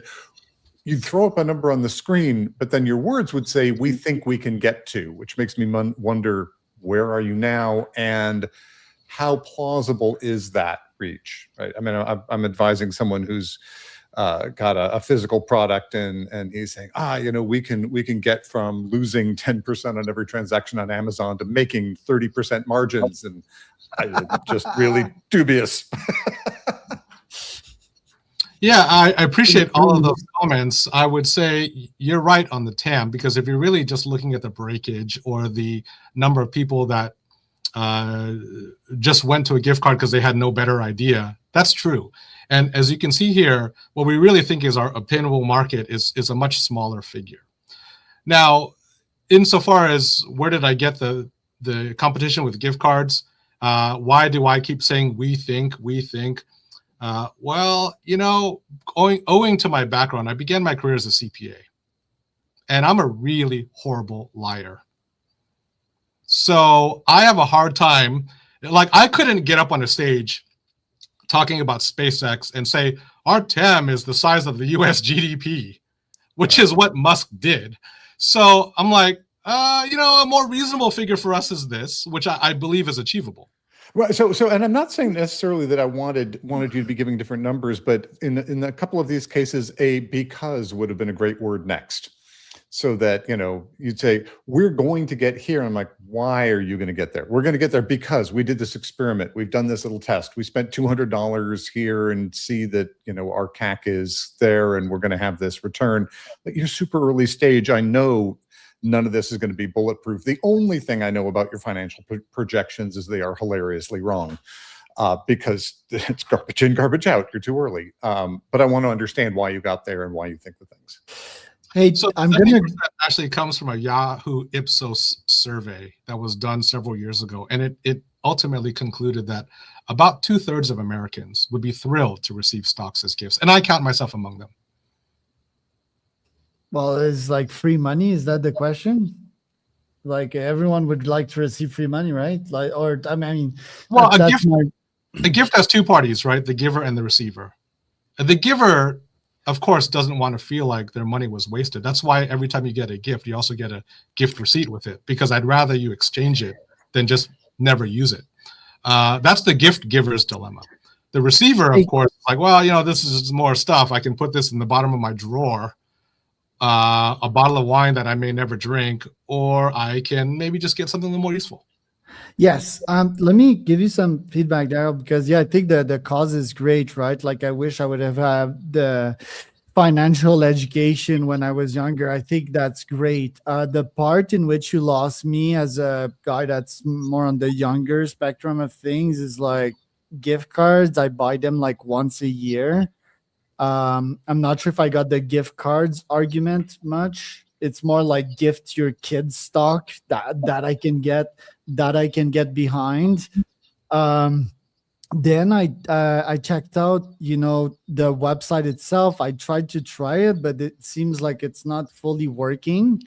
you throw up a number on the screen, but then your words would say, we think we can get to, which makes me wonder, where are you now? And how plausible is that reach, right? I mean, I'm advising someone who's got a physical product, and he's saying, we can get from losing 10% on every transaction on Amazon to making 30% margins, and I'm just really dubious. Yeah, I appreciate all of those comments. I would say you're right on the TAM, because if you're really just looking at the breakage or the number of people that just went to a gift card because they had no better idea, that's true. And as you can see here, what we really think is our obtainable market is a much smaller figure. Now, insofar as where did I get the competition with gift cards, why do I keep saying we think? Well, owing to my background, I began my career as a CPA, and I'm a really horrible liar. So I have a hard time, like I couldn't get up on a stage talking about SpaceX and say, our TAM is the size of the US GDP, which is what Musk did. So I'm like, a more reasonable figure for us is this, which I believe is achievable. Right. So, and I'm not saying necessarily that I wanted you to be giving different numbers, but in a couple of these cases, a because would have been a great word next. So that, you'd say, we're going to get here. And I'm like, why are you going to get there? We're going to get there because we did this experiment. We've done this little test. We spent $200 here and see that, our CAC is there and we're going to have this return. But you're super early stage. I know none of this is going to be bulletproof. The only thing I know about your financial projections is they are hilariously wrong. Because it's garbage in, garbage out. You're too early. But I want to understand why you got there and why you think the things. Hey, so I'm going to actually comes from a Yahoo Ipsos survey that was done several years ago. And it ultimately concluded that about 2/3 of Americans would be thrilled to receive stocks as gifts. And I count myself among them. Well, is like free money? Is that the question? Like everyone would like to receive free money, right? Like, or I mean, well, a gift has two parties, right? The giver and the receiver. And the giver, of course, doesn't want to feel like their money was wasted. That's why every time you get a gift, you also get a gift receipt with it, because I'd rather you exchange it than just never use it. That's the gift giver's dilemma. The receiver, of course, is like, well, this is more stuff. I can put this in the bottom of my drawer, a bottle of wine that I may never drink, or I can maybe just get something a little more useful. Yes. Let me give you some feedback, Daryl, because I think the cause is great, right? Like I wish I would have had the financial education when I was younger. I think that's great. The part in which you lost me as a guy that's more on the younger spectrum of things is like gift cards. I buy them like once a year. I'm not sure if I got the gift cards argument much. It's more like gift your kids stock that I can get behind. Then I checked out, the website itself. I tried to try it, but it seems like it's not fully working.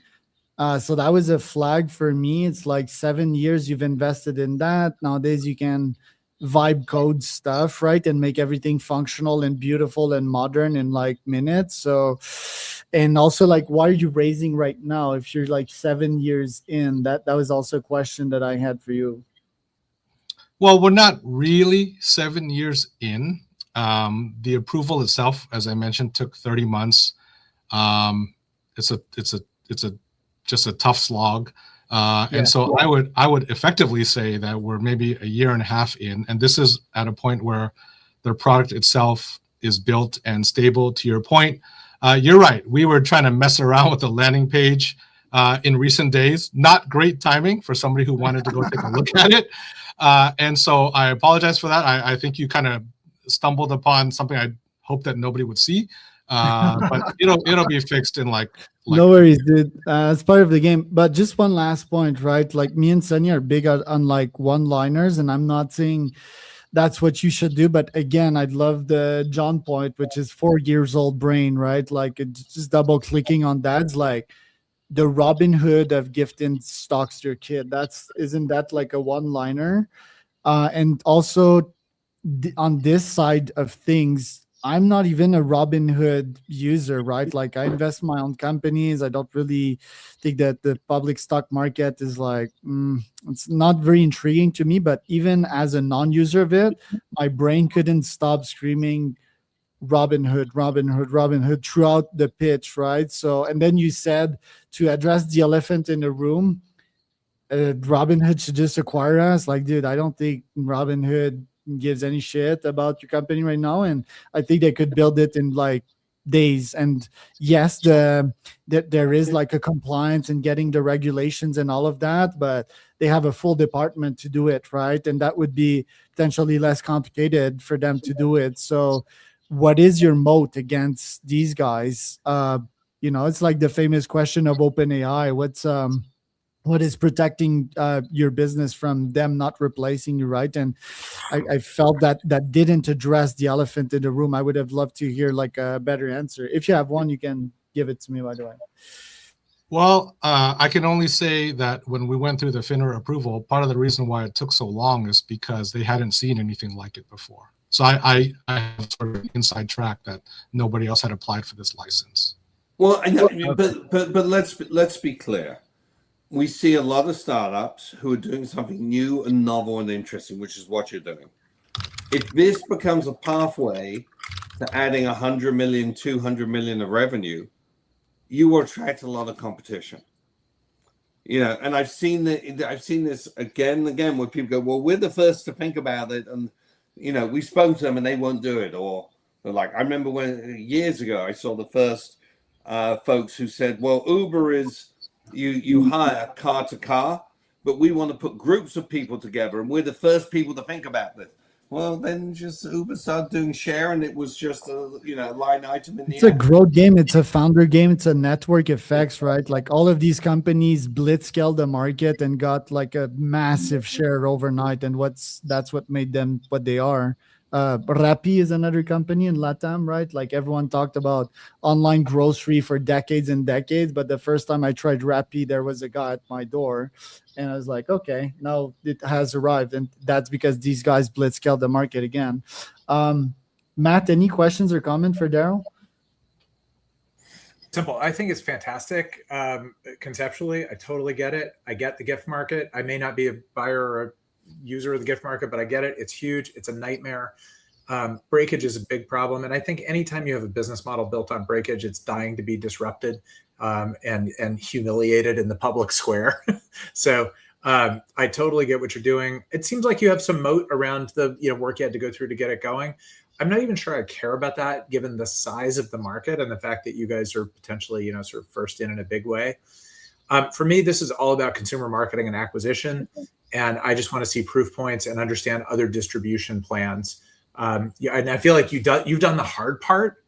So that was a flag for me. It's like 7 years you've invested in that. Nowadays you can vibe code stuff, right? And make everything functional and beautiful and modern in like minutes. So, and also like, why are you raising right now if you're like 7 years in? That was also a question that I had for you. Well, we're not really 7 years in. The approval itself, as I mentioned, took 30 months. It's just a tough slog. And so I would effectively say that we're maybe a year and a half in, and this is at a point where the product itself is built and stable. To your point, you're right. We were trying to mess around with the landing page in recent days. Not great timing for somebody who wanted to go take a look at it. And so I apologize for that. I think you kind of stumbled upon something I hope that nobody would see. But it'll be fixed in like no worries, dude. It's part of the game. But just one last point, right? Like me and Sunny are big on like one-liners, and I'm not saying that's what you should do. But again, I'd love the John point, which is 4 years old brain, right? Like just double clicking on that's like the Robin Hood of gifting stocks to your kid. Isn't that like a one-liner? And also on this side of things, I'm not even a Robinhood user, right? Like I invest in my own companies. I don't really think that the public stock market is like, it's not very intriguing to me. But even as a non-user of it, my brain couldn't stop screaming Robinhood, Robinhood, Robinhood throughout the pitch, right? So, and then you said to address the elephant in the room, Robinhood should just acquire us. Like, dude, I don't think Robinhood gives any shit about your company right now, and I think they could build it in like days. And yes, there is like a compliance and getting the regulations and all of that, but they have a full department to do it, right? And that would be potentially less complicated for them to do it. So what is your moat against these guys? It's like the famous question of OpenAI. What is protecting your business from them not replacing you, right? And I felt that didn't address the elephant in the room. I would have loved to hear like a better answer. If you have one, you can give it to me, by the way. Well, I can only say that when we went through the FINRA approval, part of the reason why it took so long is because they hadn't seen anything like it before. So I have sort of an inside track that nobody else had applied for this license. Well, but let's be clear. We see a lot of startups who are doing something new and novel and interesting, which is what you're doing. If this becomes a pathway to adding 100 million, 200 million of revenue, you will attract a lot of competition. And I've seen this again and again where people go, well, we're the first to think about it, and we spoke to them and they won't do it. Or they're like, I remember when years ago I saw the first folks who said, well, Uber is you hire car to car, but we want to put groups of people together, and we're the first people to think about this. Well, then just Uber started doing share, and it was just a line item in the. It's a growth game. It's a founder game. It's a network effects, right? Like all of these companies blitzscale the market and got like a massive share overnight, and that's what made them what they are. Rappi is another company in Latam, right? Like everyone talked about online grocery for decades and decades, but the first time I tried Rappi, there was a guy at my door, and I was like, okay, now it has arrived, and that's because these guys blitzscaled the market again. Matt, any questions or comment for Daryl? Simple. I think it's fantastic. Conceptually, I totally get it. I get the gift market. I may not be a buyer or a user of the gift market, but I get it. It's huge. It's a nightmare. Breakage is a big problem. And I think anytime you have a business model built on breakage, it's dying to be disrupted and humiliated in the public square. So I totally get what you're doing. It seems like you have some moat around the work you had to go through to get it going. I'm not even sure I care about that, given the size of the market and the fact that you guys are potentially, sort of first in a big way. For me, this is all about consumer marketing and acquisition. And I just want to see proof points and understand other distribution plans. And I feel like you've done the hard part.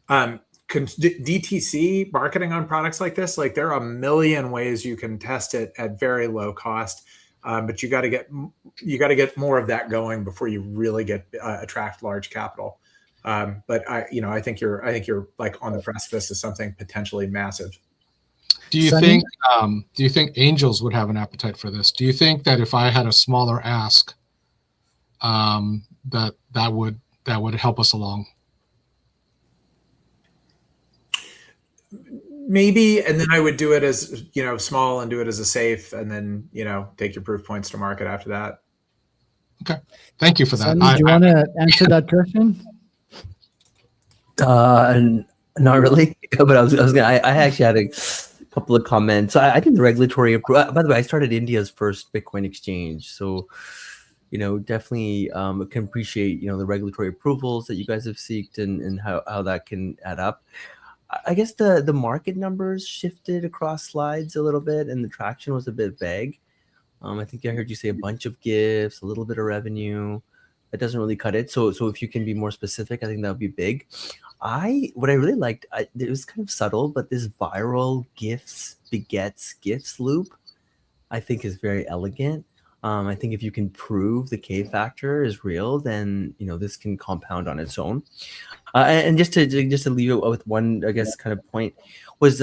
DTC marketing on products like this, like there are a million ways you can test it at very low cost. But you got to get more of that going before you really attract large capital. But I think you're like on the precipice of something potentially massive. Do you think angels would have an appetite for this? Do you think that if I had a smaller ask, that would help us along. Maybe, and then I would do it as, small and do it as a safe, and then, take your proof points to market after that. Okay. Thank you for that. Sunny, do you want to answer that question? Not really, but I was gonna. I actually had a couple of comments. So I think the regulatory. By the way, I started India's first Bitcoin exchange, so definitely can appreciate the regulatory approvals that you guys have seeked and how that can add up. I guess the market numbers shifted across slides a little bit, and the traction was a bit vague. I think I heard you say a bunch of gifts, a little bit of revenue. That doesn't really cut it. So if you can be more specific, I think that would be big. What I really liked, it was kind of subtle, but this viral gifts begets gifts loop, I think is very elegant. I think if you can prove the K factor is real, then this can compound on its own. And just to leave it with one, I guess, kind of point was,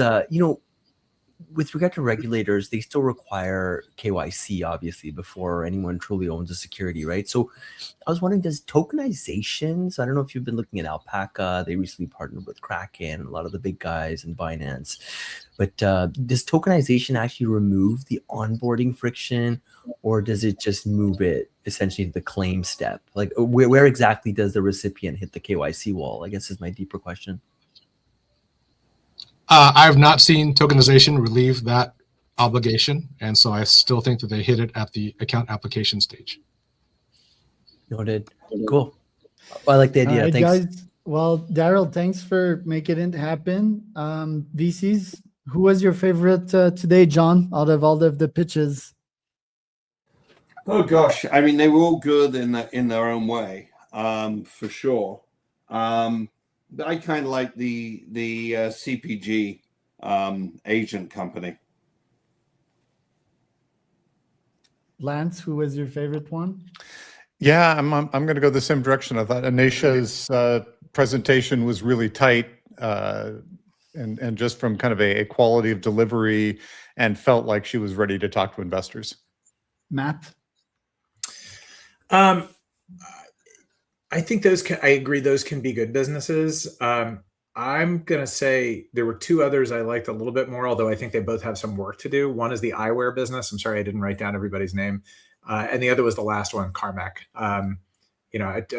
with regard to regulators, they still require KYC, obviously, before anyone truly owns a security, right? So I was wondering, does tokenization, so I don't know if you've been looking at Alpaca, they recently partnered with Kraken, a lot of the big guys, and Binance, but does tokenization actually remove the onboarding friction, or does it just move it essentially to the claim step? Like, where exactly does the recipient hit the KYC wall, I guess, is my deeper question. I have not seen tokenization relieve that obligation, and so I still think that they hit it at the account application stage. Noted. Cool. Well, I like the idea. All right, Thanks. guys. Well, Daryl, thanks for making it happen. VCs, who was your favorite today, John, out of all of the pitches? Oh gosh, I mean, they were all good in their own way, for sure. But I kind of like the CPG agent company. Lance, who was your favorite one? Yeah, I'm going to go the same direction. I thought Anisha's presentation was really tight, and just from kind of a quality of delivery, and felt like she was ready to talk to investors. Matt? I think I agree. Those can be good businesses. I'm going to say there were two others I liked a little bit more, although I think they both have some work to do. One is the eyewear business. I'm sorry, I didn't write down everybody's name. And the other was the last one, Carmack. I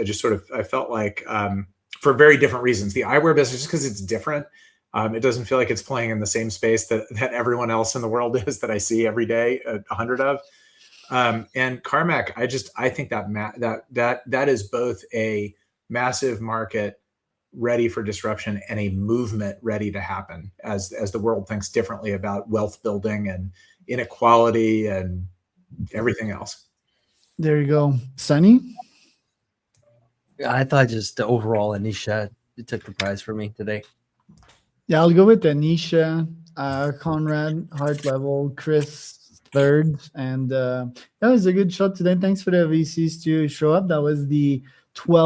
just sort of, I felt like for very different reasons, the eyewear business, just because it's different. It doesn't feel like it's playing in the same space that everyone else in the world is that I see every day, 100 of. And Carmack, I think that is both a massive market ready for disruption and a movement ready to happen as the world thinks differently about wealth building and inequality and everything else. There you go. Sunny? I thought just the overall Anisha took the prize for me today. Yeah, I'll go with Anisha, Conrad, Heart Level, Chris, third. And that was a good shot today. Thanks for the VCs to show up. That was the 12